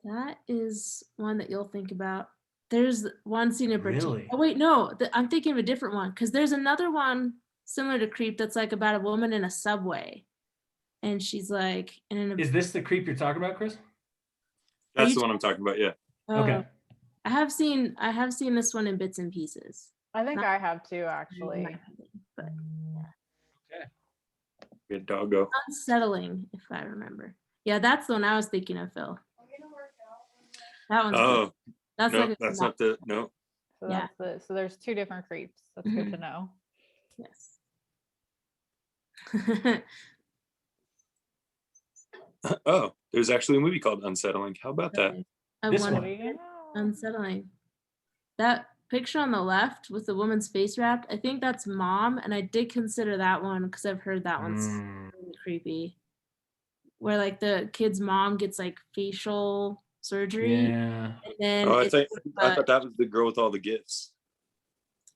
S2: That is one that you'll think about. There's one scene in particular.
S1: Really?
S2: Oh wait, no, I'm thinking of a different one because there's another one similar to Creep that's like about a woman in a subway, and she's like in an.
S1: Is this the creep you're talking about, Chris?
S3: That's
S2: you
S3: the one I'm talking about. Yeah.
S1: Okay.
S2: I have seen this one in bits and pieces.
S4: I think
S2: Not-
S4: I have too, actually.
S2: But
S3: Good doggo.
S2: unsettling, if I remember. Yeah, that's the one I was thinking of, Phil. That one's good.
S3: Oh,
S2: That's
S3: no,
S2: like a
S3: that's not the, no.
S4: So
S2: Yeah.
S4: that's so there's two different creeps. That's good to know.
S2: yes.
S3: Oh, there's actually a movie called Unsettling. How about that?
S2: I
S1: This
S2: wonder.
S1: one.
S4: There you go.
S2: Unsettling. That picture on the left with the woman's face wrapped, I think that's Mom, and I did consider that one because I've heard that one's
S1: Mm,
S2: really creepy. Where like the kid's mom gets like facial surgery,
S1: yeah.
S2: and then
S3: Oh, I
S2: it's,
S3: thought that was the girl with all the gifts.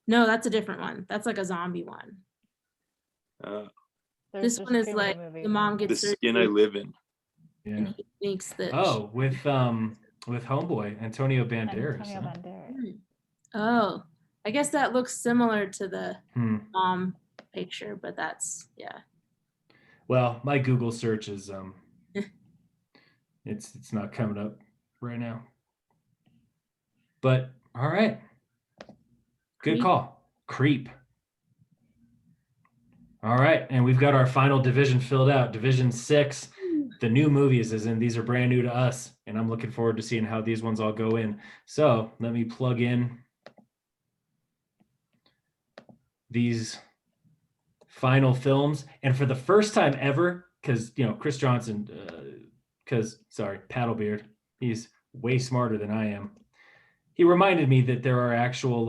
S2: no, that's a different one. That's like a zombie one.
S3: Uh,
S4: There's
S2: This
S4: just
S2: one is
S4: too many
S2: like
S4: movies.
S2: the mom
S3: the
S2: gets surgery,
S3: skin I live in.
S1: Yeah.
S2: and he thinks that.
S1: Oh, with Homeboy, Antonio Banderas.
S4: Antonio
S1: huh?
S4: Banderas.
S2: Oh, I guess that looks similar to the
S1: Hmm.
S2: mom picture, but that's yeah.
S1: Well, my Google search is it's not coming up right now. But all right. Good
S2: Creep.
S1: call. Creep. All right, and we've got our final division filled out. Division 6, the new movies, as in these are brand new to us, and I'm looking forward to seeing how these ones all go in. So let me plug in these final films, and for the first time ever, because Chris Johnson, Paddlebeard, he's way smarter than I am. He reminded me that there are actual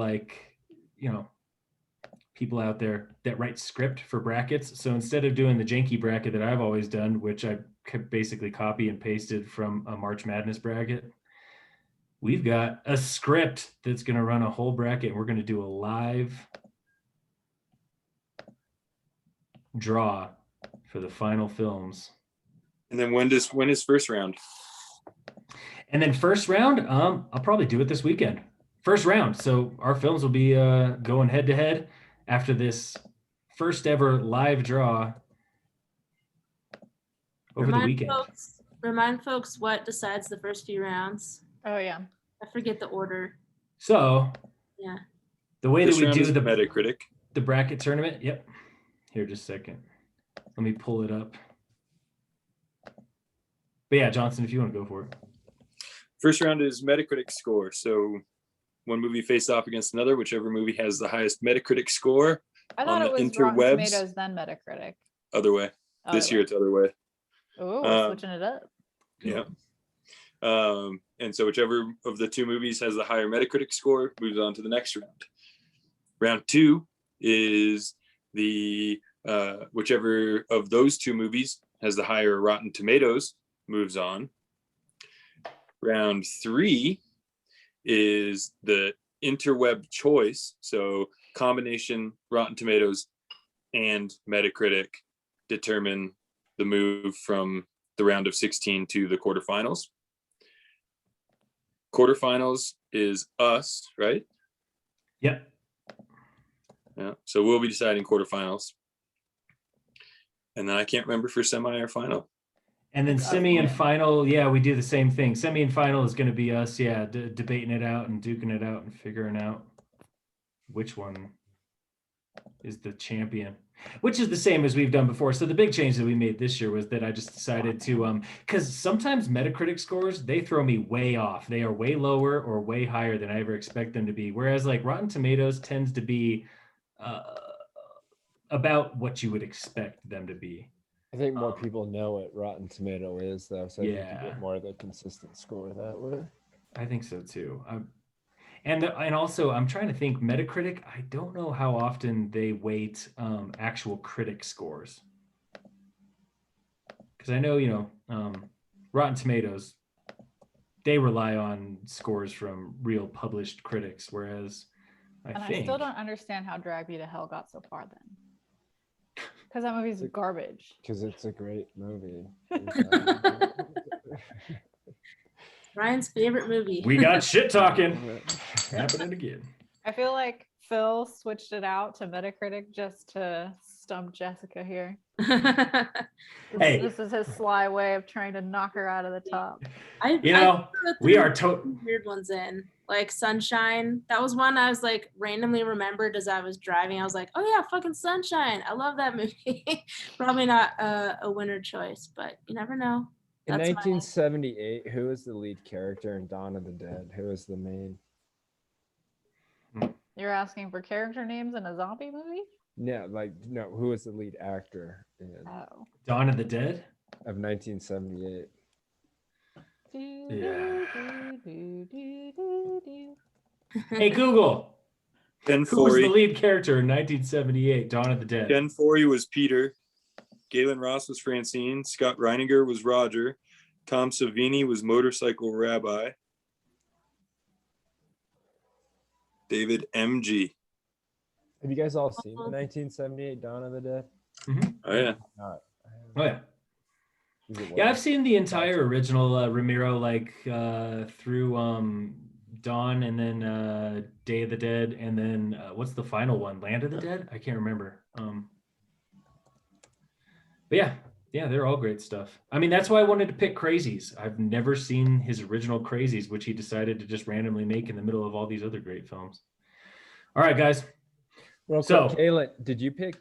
S1: people out there that write script for brackets. So instead of doing the janky bracket that I've always done, which I basically copy and pasted from a March Madness bracket, we've got a script that's going to run a whole bracket. And we're going to do a live draw for the final films.
S3: And then when is first round?
S1: And then first round, I'll probably do it this weekend. First round. So our films will be going head to head after this first ever live draw over the weekend.
S2: Remind folks what decides the first few rounds.
S4: Oh yeah.
S2: I forget the order.
S1: So
S2: Yeah.
S1: the way
S3: First
S1: that we
S3: round
S1: do
S3: is
S1: the
S3: Metacritic.
S1: bracket tournament. Yep. Here, just a second. Let me pull it up. But yeah, Johnson, if you want to go for it.
S3: First round is Metacritic score. So one movie face off against another, whichever movie has the highest Metacritic score.
S4: I thought
S3: On
S4: it
S3: the
S4: was Rotten
S3: interwebs.
S4: Tomatoes then Metacritic.
S3: Other way. This year it's other way.
S4: Oh, we're switching it up.
S3: Yeah. And so whichever of the two movies has the higher Metacritic score moves on to the next round. Round 2 is the whichever of those two movies has the higher Rotten Tomatoes moves on. Round 3 is the interweb choice. So combination Rotten Tomatoes and Metacritic determine the move from the round of 16 to the quarterfinals. Quarterfinals is us, right?
S1: Yep.
S3: Yeah. So we'll be deciding quarterfinals. And then I can't remember for semi or final.
S1: And then semi and final, yeah, we do the same thing. Semi and final is going to be us, yeah, debating it out and duking it out and figuring out which one is the champion, which is the same as we've done before. So the big change that we made this year was that I just decided to, because sometimes Metacritic scores, they throw me way off. They are way lower or way higher than I ever expect them to be. Whereas like Rotten Tomatoes tends to be about what you would expect them to be.
S5: I think more people know what Rotten Tomato is, though, so I think
S1: Yeah.
S5: you get more of the consistent score that way.
S1: I think so too. And also, I'm trying to think. Metacritic, I don't know how often they weight actual critic scores, because I know Rotten Tomatoes, they rely on scores from real published critics, whereas
S4: I still don't understand how Drag Me to Hell got so far then. Because that movie's garbage.
S5: Because it's a great movie.
S2: Ryan's favorite movie.
S1: We got shit talking happening again.
S4: I feel like Phil switched it out to Metacritic just to stump Jessica here.
S1: Hey.
S4: This is his sly way of trying to knock her out of the top.
S2: I
S1: we are
S2: weird ones in, like Sunshine. That was one I was like randomly remembered as I was driving. I was like, oh yeah, fucking Sunshine. I love that movie. Probably not a winner choice, but you never know.
S5: In
S2: That's
S5: 1978, who was the lead character in Dawn of the Dead? Who was the main?
S4: You're asking for character names in a zombie movie?
S5: No, who was the lead actor in
S4: Oh.
S1: Dawn of the Dead
S5: of 1978?
S1: Yeah. Hey Google,
S3: Ken
S1: who was the
S3: Forey.
S1: lead character in 1978 Dawn of the Dead?
S3: Ken Forey was Peter. Galen Ross was Francine. Scott Reiniger was Roger. Tom Savini was Motorcycle Rabbi. David M.G.
S5: Have you guys all seen the 1978 Dawn of the Dead?
S3: Oh yeah.
S5: Not.
S1: Oh yeah.
S5: Is it
S1: Yeah,
S5: worth
S1: I've seen the entire original Ramiro, like through Dawn and then Day of the Dead, and then what's the final one? Land of the Dead? I can't remember. But yeah, they're all great stuff. I mean, that's why I wanted to pick Crazies. I've never seen his original Crazies, which he decided to just randomly make in the middle of all these other great films. All right, guys.
S5: Real
S1: So-
S5: quick, Kaylin, did you pick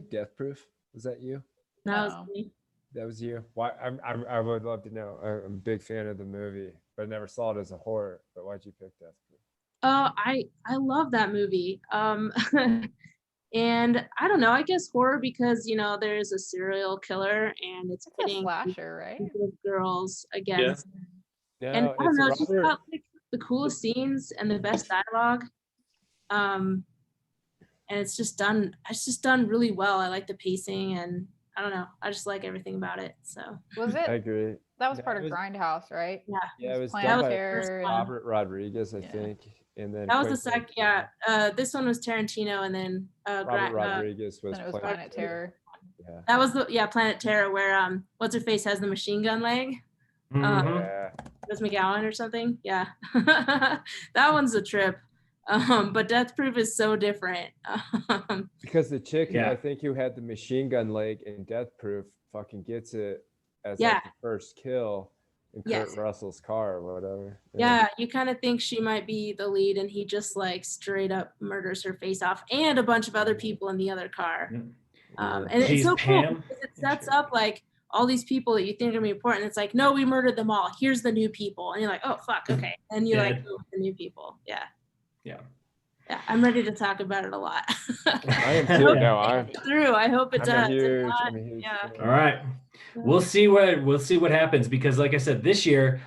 S5: Death Proof? Was that you?
S2: That was
S4: No.
S2: me.
S5: That was you. Why? I would love to know. I'm a big fan of the movie, but I never saw it as a horror. But why'd you pick Death Proof?
S2: I love that movie. And I don't know, I guess horror because there's a serial killer and it's
S4: It's a
S2: pitting
S4: slasher, right?
S2: girls against.
S5: No,
S2: And I don't know, it's just
S5: Robert.
S2: got like the coolest scenes and the best dialogue. And it's just done really well. I like the pacing and I don't know. I just like everything about it. So
S4: Was
S5: I
S4: it?
S5: agree.
S4: That was
S5: Yeah,
S4: part
S5: it
S4: of
S5: was-
S4: Grindhouse, right?
S5: Yeah, it was
S4: Planet
S5: done by
S4: Terror and-
S5: Robert Rodriguez, I
S4: Yeah.
S5: think, and then
S2: that was the
S5: Quentin
S2: second. Yeah, this one was Tarantino, and then
S5: Robert Rodriguez was
S4: Then it was Planet Terror.
S5: Yeah.
S2: that was Planet Terror, where what's her face has the machine gun leg.
S1: Mhm.
S5: Yeah.
S2: That's McGowan or something. Yeah, that one's a trip. But Death Proof is so different.
S5: Because the chick,
S1: Yeah.
S5: I think, who had the machine gun leg in Death Proof fucking gets it as
S2: Yeah.
S5: like the first kill in
S2: Yes.
S5: Kurt Russell's car or whatever.
S2: Yeah, you kind of think she might be the lead, and he just like straight up murders her face off, and a bunch of other people in the other car. And it's
S1: She's
S2: so cool
S1: Pam.
S2: because it sets up like all these people that you think are gonna be important. It's like, no, we murdered them all. Here's the new people, and you're like, oh fuck, okay. And you like
S1: Dead.
S2: go with the new people. Yeah.
S1: Yeah.
S2: Yeah, I'm ready to talk about it a lot.
S5: I am too. No, I'm
S2: Through. I hope it
S5: I'm
S2: does.
S5: a
S2: If
S5: huge,
S2: not,
S5: I'm a huge
S2: yeah.
S5: fan.
S1: All right. We'll see what happens, because like I said, this year,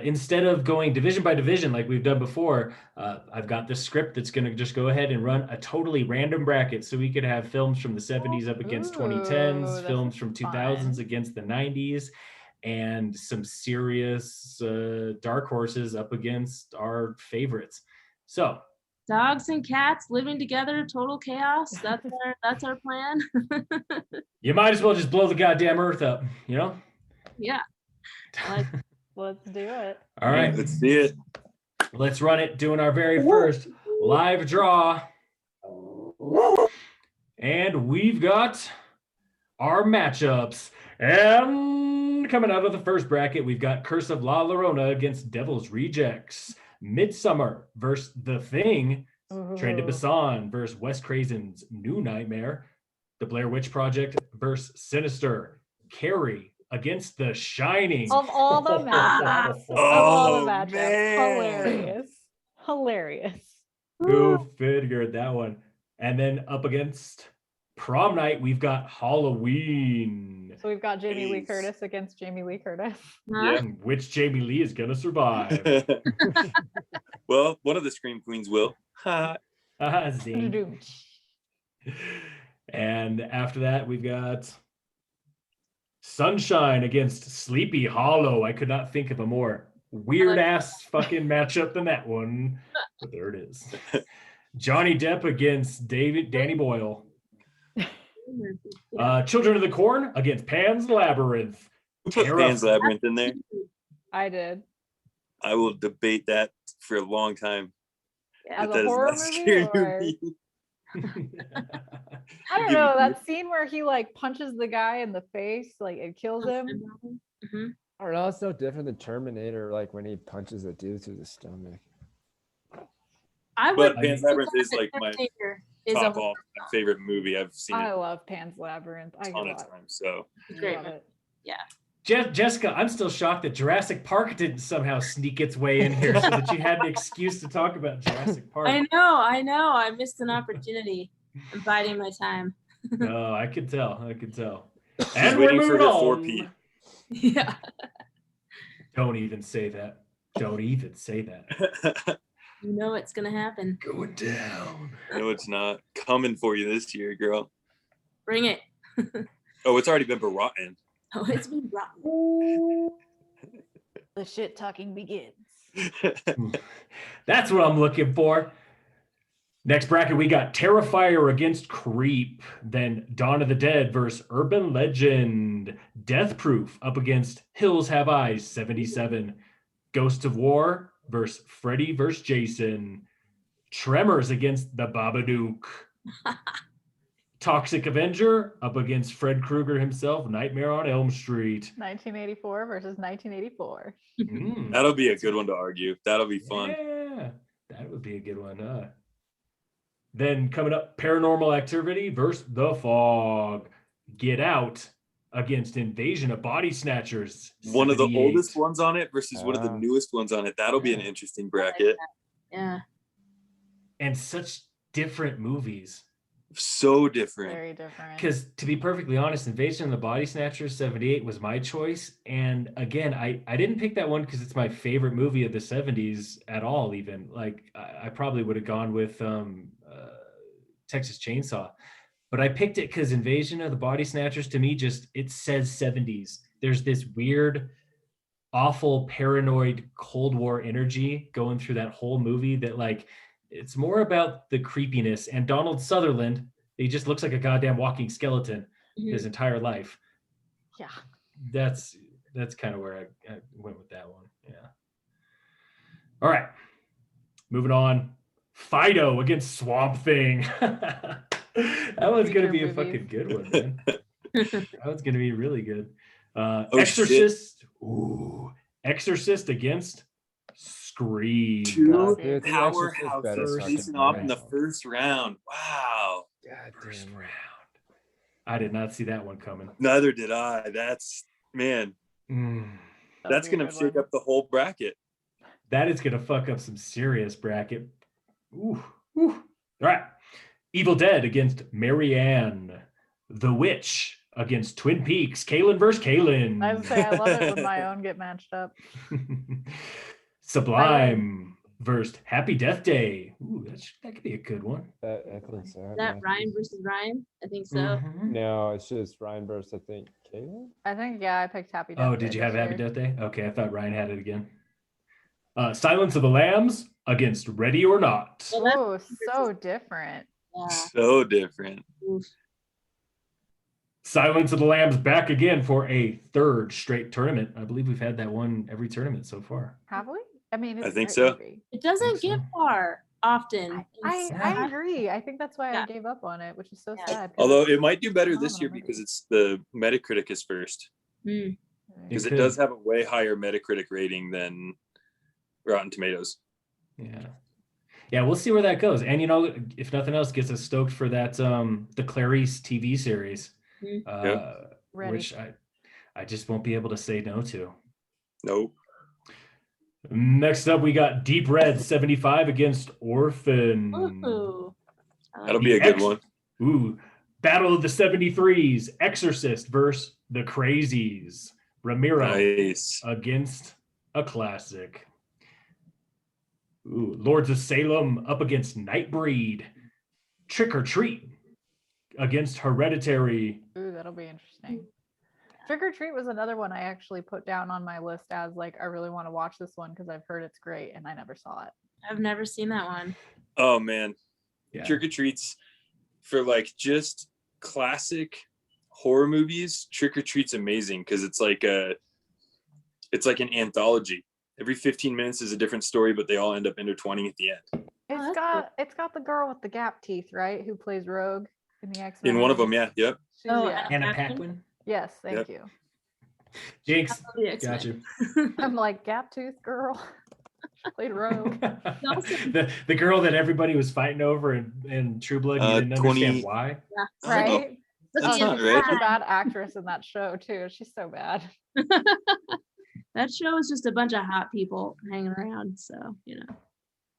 S1: instead of going division by division like we've done before, I've got this script that's going to just go ahead and run a totally random bracket, so we could have films from the 70s up against
S4: Ooh,
S1: 2010s,
S4: this
S1: films
S4: is
S1: from 2000s
S4: fun.
S1: against the 90s, and some serious dark horses up against our favorites. So
S2: Dogs and cats living together, total chaos. That's our plan.
S1: you might as well just blow the goddamn earth up, you know?
S2: Yeah. Like,
S4: Let's do it.
S1: All right.
S3: Let's see it.
S1: Let's run it, doing our very first live draw. And we've got our matchups. And coming out of the first bracket, we've got Curse of La Llorona against Devil's Rejects. Midsummer versus The Thing. Train to
S4: Ooh.
S1: Busan versus Wes Craven's New Nightmare. The Blair Witch Project versus Sinister. Carrie against The Shining.
S4: Of all the matchups. Of all the matchups. Hilarious.
S1: Who figured that one? And then up against Prom Night, we've got Halloween.
S4: So we've got Jamie Lee
S3: Nice.
S4: Curtis against Jamie Lee Curtis.
S2: huh?
S1: Which Jamie Lee is gonna survive?
S3: Well, one of the Scream Queens will.
S1: Zing. And after that, we've got Sunshine against Sleepy Hollow. I could not think of a more weird ass fucking matchup than that one, but there it is. Johnny Depp against Danny Boyle. Children of the Corn against Pan's Labyrinth.
S3: Who put Pan's Labyrinth in there?
S4: I did.
S3: I will debate that for a long time.
S2: Yeah.
S4: As
S3: That
S4: a
S3: is
S4: horror
S3: not a
S4: movie,
S3: scary
S4: or
S3: movie.
S4: I don't
S3: Give
S4: know,
S3: it to
S4: that scene where he like punches the guy in the face, like it kills him.
S2: Mhm.
S5: I don't know. It's no different than Terminator, like when he punches a dude through the stomach.
S2: I
S3: But
S2: would.
S3: Pan's Labyrinth is like my
S2: Terminator is a
S3: top off my favorite movie. I've seen
S4: I
S3: it
S4: love Pan's Labyrinth. I
S3: a ton of
S4: love
S3: times. So
S2: great
S4: love
S2: movie.
S4: it.
S1: Jessica, I'm still shocked that Jurassic Park didn't somehow sneak its way in here so that you had an excuse to talk about Jurassic Park.
S2: I know. I missed an opportunity. I'm biding my time.
S1: No, I could tell.
S3: she's
S1: And we're
S3: waiting for
S1: moving
S3: her
S1: on.
S3: 4P.
S2: Yeah.
S1: Don't even say that. Don't even say that.
S2: You know it's gonna happen.
S1: Going down.
S3: No, it's not coming for you this year, girl.
S2: Bring it.
S3: Oh, it's already been brought in.
S2: Oh, it's been rotten.
S4: The shit talking begins.
S1: That's what I'm looking for. Next bracket, we got Terrifier against Creep. Then Dawn of the Dead versus Urban Legend. Death Proof up against Hills Have Eyes 77. Ghosts of War versus Freddy versus Jason. Tremors against the Babadook. Toxic Avenger up against Fred Krueger himself. Nightmare on Elm Street.
S4: 1984 versus 1984.
S3: That'll be a good one to argue. That'll be fun.
S1: Yeah, that would be a good one. Then coming up, Paranormal Activity versus The Fog. Get Out against Invasion of Body Snatchers.
S3: One of the
S1: 78.
S3: oldest ones on it versus one of the newest ones on it. That'll be an interesting bracket.
S2: Yeah.
S1: And such different movies.
S3: So different.
S4: Very different.
S1: Because to be perfectly honest, Invasion of the Body Snatchers 78 was my choice. And again, I didn't pick that one because it's my favorite movie of the 70s at all, even. Like, I probably would have gone with Texas Chainsaw. But I picked it because Invasion of the Body Snatchers, to me, just, it says 70s. There's this weird, awful, paranoid Cold War energy going through that whole movie that, like, it's more about the creepiness. And Donald Sutherland, he just looks like a goddamn walking skeleton his entire life.
S4: Yeah.
S1: That's kind of where I went with that one. Yeah. All right. Moving on. Fido against Swamp Thing. That one's going to be a fucking good one, man. That one's going to be really good. Exorcist.
S3: Shit.
S1: Ooh. Exorcist against Scream.
S3: Two
S5: Dude, The Exorcist better
S3: powerhouses
S5: fucking
S3: facing off in the
S5: win.
S3: first round. Wow.
S5: God
S1: First
S5: damn.
S1: round. I did not see that one coming.
S3: Neither did I. That's, man, that's going to shake up the whole bracket.
S1: That is going to fuck up some serious bracket. Ooh. All right. Evil Dead against Marianne. The Witch against Twin Peaks. Kaylin versus Kaylin.
S4: I would say I love it when my own get matched up.
S1: Sublime versus Happy Death Day. Ooh, that could be a good one.
S5: I think so.
S2: Is that
S5: yeah.
S2: Ryan versus Ryan? I think so.
S1: Mhm.
S5: No, it's just Ryan Burst, I think. Caleb?
S4: I think, yeah, I picked Happy Death
S1: Oh,
S4: Day
S1: did you
S4: this
S1: have Happy
S4: year.
S1: Death Day? Okay, I thought Ryan had it again. Silence of the Lambs against Ready or Not.
S2: Well, that's
S4: Oh, so different.
S2: Yeah.
S3: So different.
S2: Oof.
S1: Silence of the Lambs back again for a third straight tournament. I believe we've had that one every tournament so far.
S4: Have we? I mean, it's
S3: I
S4: a
S3: think
S4: great
S3: so.
S4: movie.
S2: It doesn't get far often.
S4: I agree. I think that's why
S2: Yeah.
S4: I gave up on it, which is so
S2: Yeah.
S4: sad. 'cause
S3: Although
S4: it's
S3: it might do better this year
S4: phenomenal
S3: because
S4: movie.
S3: it's the Metacritic is first.
S2: Mm.
S3: Because it
S1: could.
S3: does have a way higher Metacritic rating than Rotten Tomatoes.
S1: Yeah, we'll see where that goes. And if nothing else, gets us stoked for that the Clarice TV series,
S4: Ready.
S1: which I just won't be able to say no to.
S3: Nope.
S1: Next up, we got Deep Red 75 against Orphan.
S2: Ooh. I like
S3: That'll
S2: it.
S3: be a good one.
S1: Ooh, Battle of the 73s, Exorcist versus the Crazies. Ramiro
S3: Nice.
S1: against a classic. Ooh, Lords of Salem up against Nightbreed. Trick or Treat against Hereditary.
S4: Ooh, that'll be interesting. Trick or Treat was another one I actually put down on my list as like I really want to watch this one because I've heard it's great and I never saw it.
S2: I've never seen that one.
S3: Oh man.
S1: Yeah.
S3: Trick or Treats for like just classic horror movies. Trick or Treat's amazing because it's like It's like an anthology. Every 15 minutes is a different story, but they all end up intertwining at the end.
S2: that's
S4: It's got the girl with the gap teeth, right? Who plays Rogue in the X-Men.
S3: In one of them,
S4: movies?
S3: yeah, yep.
S4: She's,
S2: Oh,
S4: yeah.
S1: Anna
S2: Paquin?
S1: Paquin.
S4: Yes, thank
S3: Yep.
S4: you.
S1: Jinx.
S2: the X-Men.
S1: Got you.
S4: I'm like, gap tooth girl. She played Rogue.
S1: the girl that everybody was fighting over in True Blood, you didn't
S3: 20
S1: understand why.
S3: Oh,
S4: Right?
S3: that's
S4: She's
S3: not
S4: such
S3: right.
S4: a bad actress in that show too. She's so bad.
S2: That show is just a bunch of hot people hanging around. So,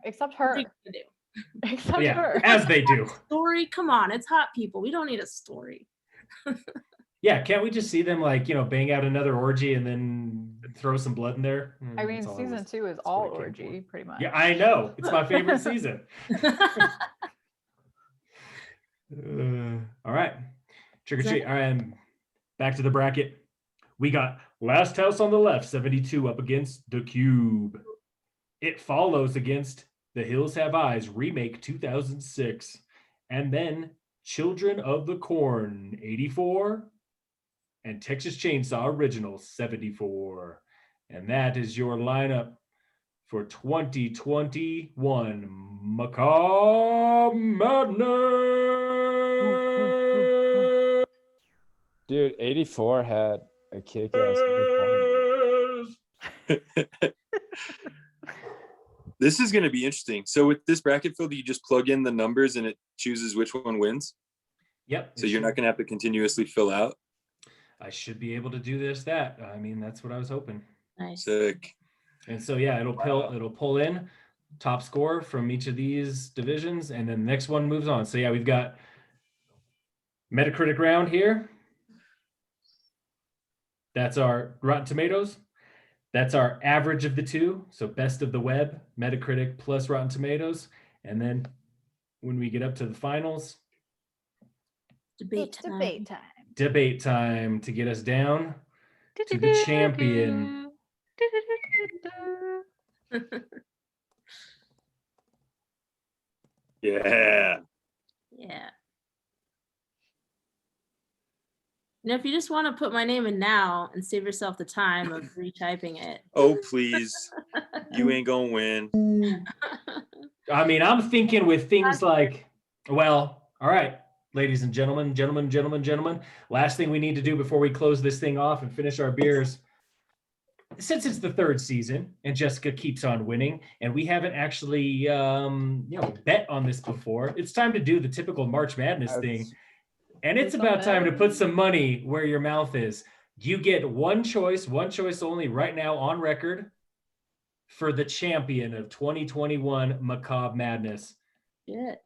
S4: Except
S2: what
S4: her.
S2: are you gonna do?
S4: Except
S1: Yeah,
S4: her.
S1: as they do.
S2: Story, come on, it's hot people. We don't need a story.
S1: Yeah, can't we just see them like, bang out another orgy and then throw some blood in there?
S4: I mean,
S1: That's all
S4: season
S1: was-
S4: 2 is
S1: that's
S4: all
S1: what it came
S4: orgy,
S1: for.
S4: pretty much.
S1: Yeah, I know. It's my favorite season. All right. Trick or treat. All right. Back to the bracket. We got Last House on the Left, 72 up against The Cube. It follows against The Hills Have Eyes, remake 2006. And then Children of the Corn, 84. And Texas Chainsaw Original, 74. And that is your lineup for 2021 Macabre Madness.
S5: Dude, 84 had a kick-ass.
S3: This is going to be interesting. So with this bracket, Phil, do you just plug in the numbers and it chooses which one wins?
S1: Yep.
S3: So you're not going to have to continuously fill out?
S1: I should be able to do that. I mean, that's what I was hoping.
S2: Nice.
S3: Sick.
S1: And so yeah, it'll pull in top score from each of these divisions, and then the next one moves on. So yeah, we've got Metacritic round here. That's our Rotten Tomatoes. That's our average of the two. So best of the web, Metacritic plus Rotten Tomatoes. And then when we get up to the finals,
S2: Debate time.
S4: Debate time.
S1: debate time to get us down to the champion.
S3: Yeah.
S2: Yeah. If you just want to put my name in now and save yourself the time of retyping it.
S3: Oh, please. You ain't going to win.
S1: I mean, I'm thinking with things like, well, all right, ladies and gentlemen, last thing we need to do before we close this thing off and finish our beers. Since it's the third season and Jessica keeps on winning and we haven't actually, bet on this before, it's time to do the typical March Madness thing. And it's about time to put some money where your mouth is. You get one choice only right now on record for the champion of 2021 Macabre Madness.
S2: Shit.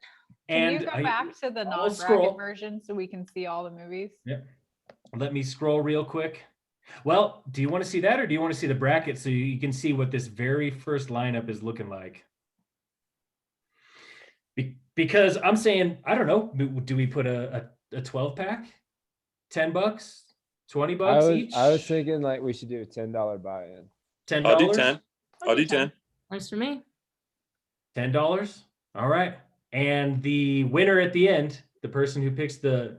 S4: Can you go back to the non-bracket version so we can see all the movies?
S1: Yep. Let me scroll real quick. Well, do you want to see that or do you want to see the bracket so you can see what this very first lineup is looking like? Because I'm saying, I don't know, do we put a 12 pack? $10? $20 each?
S5: I was thinking like we should do a $10 buy-in.
S1: $10?
S3: I'll do 10. I'll do 10.
S2: Works for me.
S1: $10? All right. And the winner at the end, the person who picks the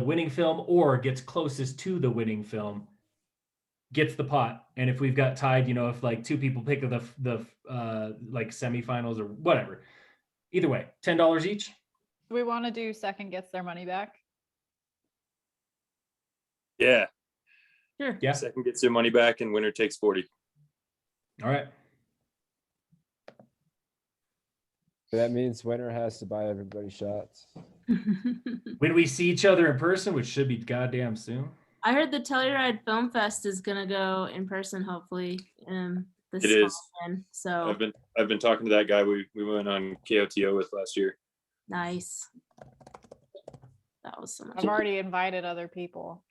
S1: winning film or gets closest to the winning film, gets the pot. And if we've got tied, if like two people pick the like semifinals or whatever, either way, $10 each.
S4: Do we want to do second gets their money back?
S3: Yeah.
S2: Sure.
S1: Yeah.
S3: Second gets their money back and winner takes 40.
S1: All right.
S5: That means winner has to buy everybody shots.
S1: When we see each other in person, which should be goddamn soon.
S2: I heard the Telluride Film Fest is gonna go in person, hopefully. This
S3: It is.
S2: fall. So
S3: I've been talking to that guy we went on KOTO with last year.
S2: nice. That was so much.
S4: I've already invited other people.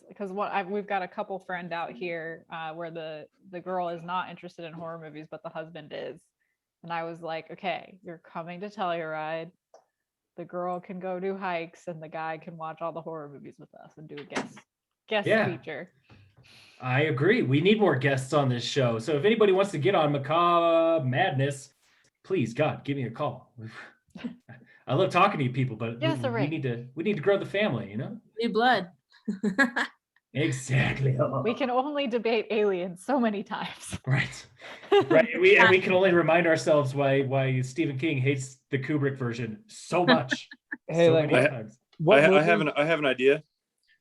S4: Because we've got a couple friend out here where the girl is not interested in horror movies, but the husband is. And I was like, okay, you're coming to Telluride. The girl can go do hikes and the guy can watch all the horror movies with us and do a guest feature.
S1: I agree. We need more guests on this show. So if anybody wants to get on Macabre Madness, please, God, give me a call. I love talking to you people, but we need to grow the family,
S2: New blood.
S1: Exactly.
S4: We can only debate aliens so many times.
S1: Right. Right. And we can only remind ourselves why Stephen King hates the Kubrick version so much.
S5: Hey,
S1: so
S5: like,
S1: many times.
S5: what
S3: I have
S5: movie-
S3: an idea.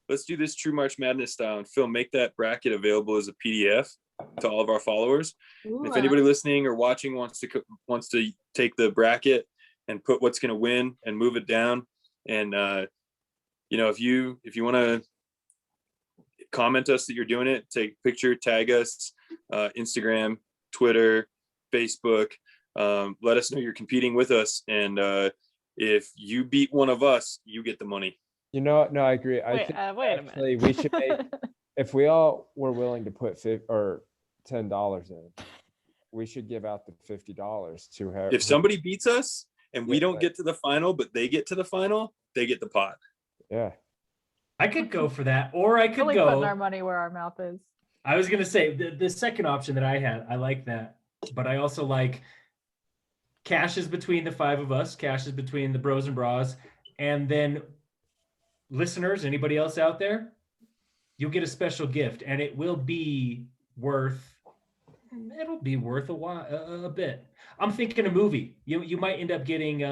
S3: Let's do this True March Madness style, and Phil, make that bracket available as a PDF to all of our followers.
S2: Ooh,
S3: If anybody listening or watching wants to take the bracket and put what's going to win and move it down, and if you want to comment us that you're doing it, take a picture, tag us, Instagram, Twitter, Facebook, let us know you're competing with us, and if you beat one of us, you get the money.
S5: No, I agree. I
S4: Wait,
S5: think
S4: wait a
S5: actually
S4: minute.
S5: we should make, if we all were willing to put $10 in, we should give out the $50 to her.
S3: If somebody beats us and we
S5: Yeah,
S3: don't
S5: right.
S3: get to the final, but they get to the final, they get the pot.
S5: Yeah.
S1: I could go for that, or I could
S4: Really putting our
S1: go.
S4: money where our mouth is.
S1: I was gonna say the second option that I had, I like that, but I also like cash is between the five of us, cash is between the bros and bras, and then listeners, anybody else out there, you'll get a special gift, and it will be worth. It'll be worth a bit. I'm thinking a movie. You might end up getting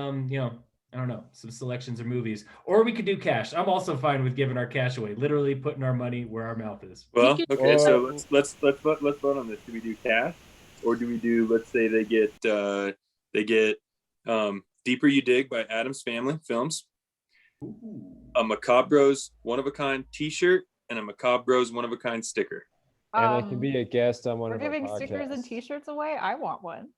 S1: I don't know, some selections of movies, or we could do cash. I'm also fine with giving our cash away, literally putting our money where our mouth is.
S3: Well,
S2: could-
S3: okay, so let's vote on this. Do we do cash, or do we do? Let's say they get Deeper You Dig by Adam's Family Films, a Macabre Bros one of a kind T-shirt, and a Macabre Bros one of a kind sticker.
S5: And I can be a guest on one
S4: We're
S5: of our
S4: giving stickers and
S5: podcasts.
S4: T-shirts away. I want one.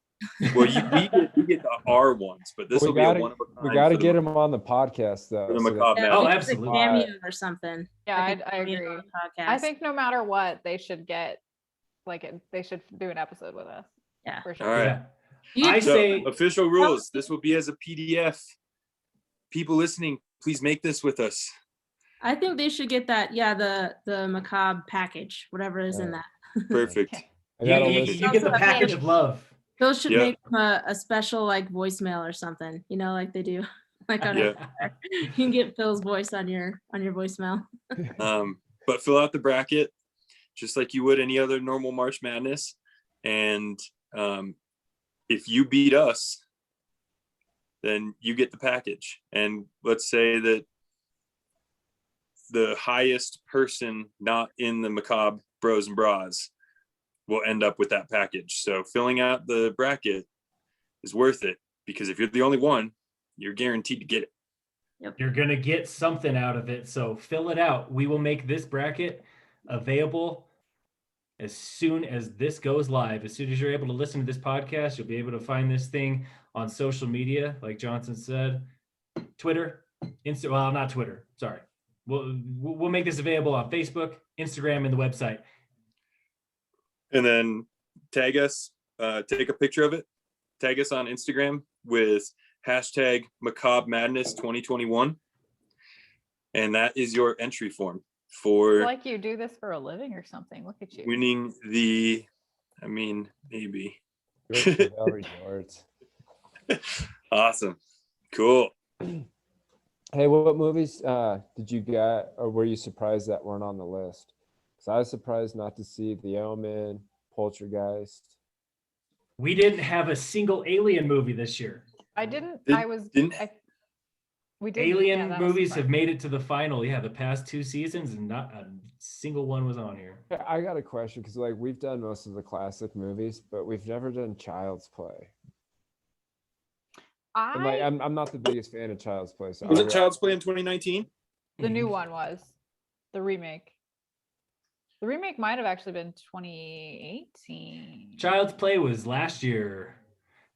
S3: Well, we get the R ones, but this
S5: We
S3: will be a
S5: gotta-
S3: one of a kind.
S5: We got to
S3: for
S5: get
S3: the-
S5: them on the podcast though.
S3: for the
S5: so that-
S3: Macabre
S2: Yeah,
S3: Madness.
S1: Oh,
S2: we could do a
S1: absolutely.
S2: cameo or something.
S4: Yeah,
S2: Like a
S4: I
S2: cameo
S4: agree.
S2: on the
S4: I
S2: podcast.
S4: think no matter what, they should get they should do an episode with us.
S2: Yeah.
S4: For sure.
S3: All right.
S1: Yeah.
S2: You
S1: I
S2: could-
S3: So,
S1: say
S3: official rules. This will be as a PDF. People listening, please make this with us.
S2: I think they should get that. Yeah, the macabre package, whatever is in
S5: Yeah.
S2: that.
S3: Perfect.
S4: Okay.
S5: I
S1: you,
S5: got a
S1: you,
S5: list.
S1: you get the
S2: Also,
S1: package of love.
S2: Those should
S3: Yeah.
S2: make a special like voicemail or something. Like they do. Like on
S3: Yeah.
S2: you can get Phil's voice on your voicemail.
S3: But fill out the bracket just like you would any other normal March Madness. And if you beat us, then you get the package. And let's say that the highest person not in the Macabre Bros and Bras will end up with that package. So filling out the bracket is worth it, because if you're the only one, you're guaranteed to get it.
S1: You're gonna get something out of it, so fill it out. We will make this bracket available as soon as this goes live. As soon as you're able to listen to this podcast, you'll be able to find this thing on social media, like Johnson said, Twitter, well, not Twitter. Sorry, we'll make this available on Facebook, Instagram, and the website.
S3: And then tag us, take a picture of it, tag us on Instagram with hashtag Macabre Madness 2021. And that is your entry form for
S4: Like you do this for a living or something. Look at you.
S3: winning maybe.
S5: Hotel Resorts.
S3: Awesome. Cool.
S5: Hey, what movies did you get, or were you surprised that weren't on the list? Because I was surprised not to see The Omen, Poltergeist.
S1: We didn't have a single alien movie this year.
S4: I didn't.
S3: Did-
S4: I was.
S3: didn't-
S4: We did.
S1: Alien movies have made it to the final. Yeah, the past 2 seasons, and not a single one was on here.
S5: I got a question, because like we've done most of the classic movies, but we've never done Child's Play. And like I'm not the biggest fan of Child's Play. So
S3: Was
S5: I
S3: it
S5: re-
S3: Child's Play in 2019?
S4: The new one was the remake. The remake might have actually been 2018.
S1: Child's Play was last year.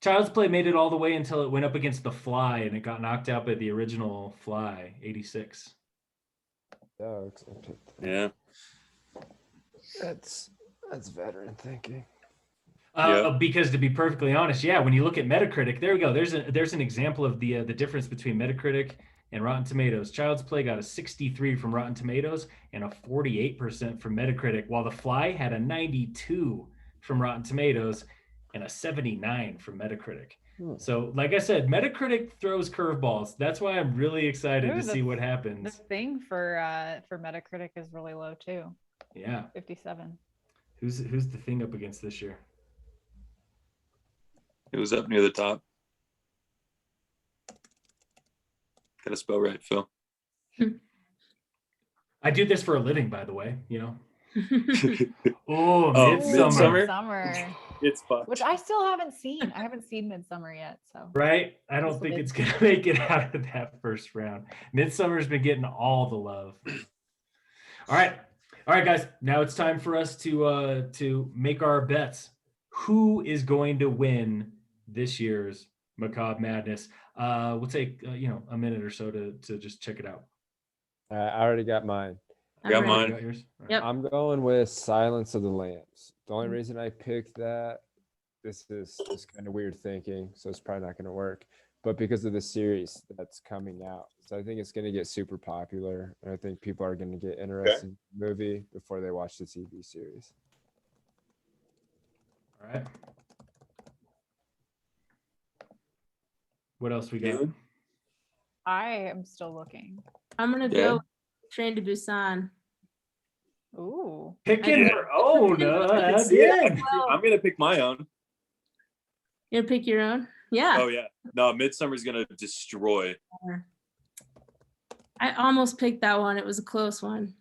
S1: Child's Play made it all the way until it went up against The Fly, and it got knocked out by the original Fly, 86.
S5: Oh, accepted.
S3: Yeah.
S5: That's veteran thinking.
S1: Because to be perfectly honest, yeah, when you look at Metacritic, there we go. There's an example of the difference between Metacritic and Rotten Tomatoes. Child's Play got a 63 from Rotten Tomatoes and a 48% from Metacritic, while The Fly had a 92 from Rotten Tomatoes and a 79 from Metacritic. So, like I said, Metacritic throws curveballs. That's why I'm really excited
S4: Ooh,
S1: to see what
S4: The
S1: happens.
S4: thing for Metacritic is really low too.
S1: Yeah.
S4: 57.
S1: Who's the thing up against this year?
S3: It was up near the top. Got to spell right, Phil.
S1: I do this for a living, by the way, you know.
S3: Oh,
S1: Midsummer.
S4: Midsummer.
S3: It's fucked.
S4: Which I still haven't seen. I haven't seen Midsummer yet. So
S1: Right? I don't
S4: Just a
S1: think
S4: bit.
S1: it's gonna make it out of that first round. Midsummer's been getting all the love. All right, guys. Now it's time for us to make our bets. Who is going to win this year's Macabre Madness? We'll take a minute or so to just check it out.
S5: I already got mine.
S3: Got
S2: Alright.
S3: mine.
S1: You got yours? All right.
S2: Yep.
S5: I'm going with Silence of the Lambs. The only reason I picked that, this is kind of weird thinking, so it's probably not going to work, but because of the series that's coming out. So I think it's going to get super popular, and I think people are going to get interested in the movie before they watch the TV series.
S1: All right. What else we got?
S3: Caitlin?
S4: I am still looking.
S2: I'm gonna
S3: Yeah.
S2: go Train to Busan.
S4: Ooh.
S1: Picking
S2: I-
S1: your own.
S3: Yeah, I'm gonna pick my own.
S2: You gonna pick your own? Yeah.
S3: Oh yeah, no, Midsummer's gonna destroy.
S2: I almost picked that one. It was a close one.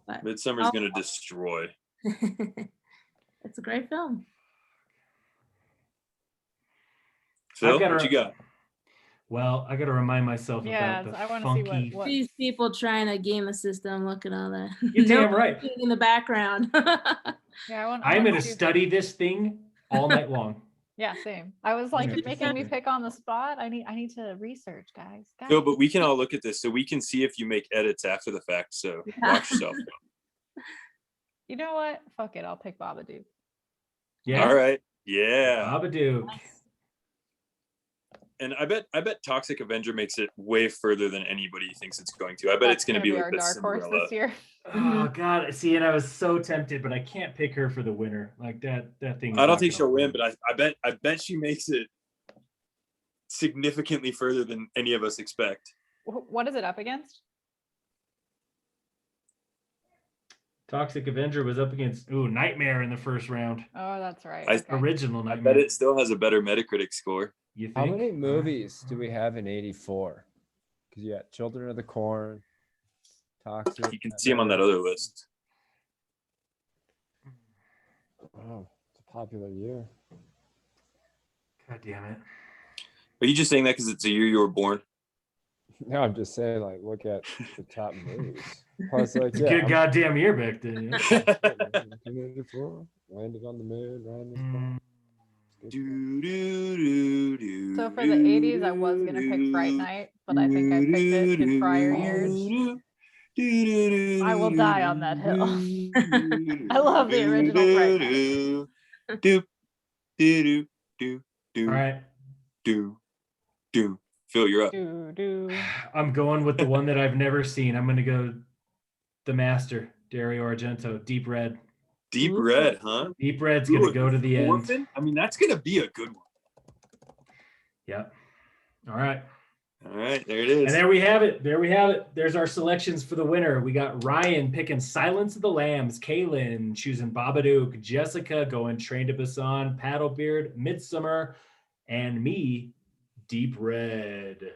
S2: But
S3: Midsummer's gonna destroy.
S2: it's a great film.
S3: Phil,
S1: I've got
S3: what
S1: her-
S3: you got?
S1: Well, I got to remind myself
S4: Yeah,
S1: about the
S4: I want to see
S1: funky.
S4: what.
S2: These people trying to game the system. Look at all that.
S1: You're damn
S2: No
S1: right.
S2: thinking in the background.
S4: Yeah, I want.
S1: I'm
S4: wanna
S1: going to
S4: see-
S1: study this thing all night long.
S4: Yeah, same. I was like,
S1: Yeah.
S4: you're making me pick on the spot. I need to research, guys.
S3: No, but we can all look at this so we can see if you make edits after the fact. So watch yourself.
S4: You know what? Fuck it. I'll pick Babadook.
S1: Yeah.
S3: All right. Yeah.
S1: Babadook.
S3: And I bet Toxic Avenger makes it way further than anybody thinks it's going to. I bet it's going to be like
S4: our
S3: the
S4: dark horse
S3: Cinderella.
S4: this year.
S1: Oh God! See, and I was so tempted, but I can't pick her for the winner. Like that thing. is
S3: I don't
S1: not
S3: think
S1: gonna
S3: she'll win, but I bet she makes it significantly further than any of us expect.
S4: What is it up against?
S1: Toxic Avenger was up against Nightmare in the first round.
S4: Oh, that's right.
S3: I-
S4: Okay.
S1: Original
S3: I
S1: Nightmare.
S3: bet it still has a better Metacritic score.
S1: You
S5: How
S1: think?
S5: many movies do we have in 84? Because you got Children of the Corn, Toxic.
S3: You can see them on that other list.
S5: Oh, it's a popular year.
S1: God damn it!
S3: Are you just saying that because it's the year you were born?
S5: No, I'm just saying, like, look at the top movies. Plus, like,
S1: It's a
S5: yeah,
S1: good
S5: I'm-
S1: goddamn year back then. Yeah.
S5: 1984, landed on the moon, riding this
S1: Mm,
S5: bike.
S3: Do, do, do, do,
S4: So for the 80s, I was gonna pick Fright Night, but I think I picked it in prior years. I will die on that hill. I love the original Fright Night.
S3: Do, do, do, do,
S1: All right.
S3: do, do. Phil, you're up.
S4: Do.
S1: I'm going with the one that I've never seen. I'm going to go the master, Dario Argento, Deep Red.
S3: Deep
S2: Ooh.
S3: Red, huh?
S1: Deep Red's going to go to the end.
S3: Orphan? I mean, that's gonna be a good one.
S1: Yep. All right.
S3: All right, there it
S1: And
S3: is.
S1: there we have it. There's our selections for the winner. We got Ryan picking Silence of the Lambs, Kaylin choosing Babadook, Jessica going Train to Busan, Paddlebeard, Midsummer, and me, Deep Red.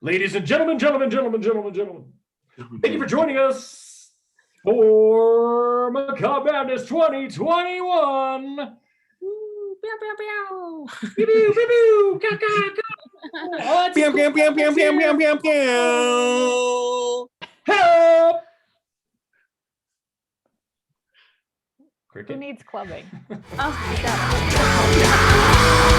S1: Ladies and gentlemen, thank you for joining us for Macabre Madness 2021.
S2: Woo, pew, pew, pew.
S1: Pew, pew, pew, pew, ka, ka, ka. Oh, it's
S3: Pew,
S1: cool.
S3: pew, pew, pew, pew, pew, pew, pew.
S1: Help!
S4: Who
S1: Cricket.
S4: needs clubbing?
S2: Oh, my God.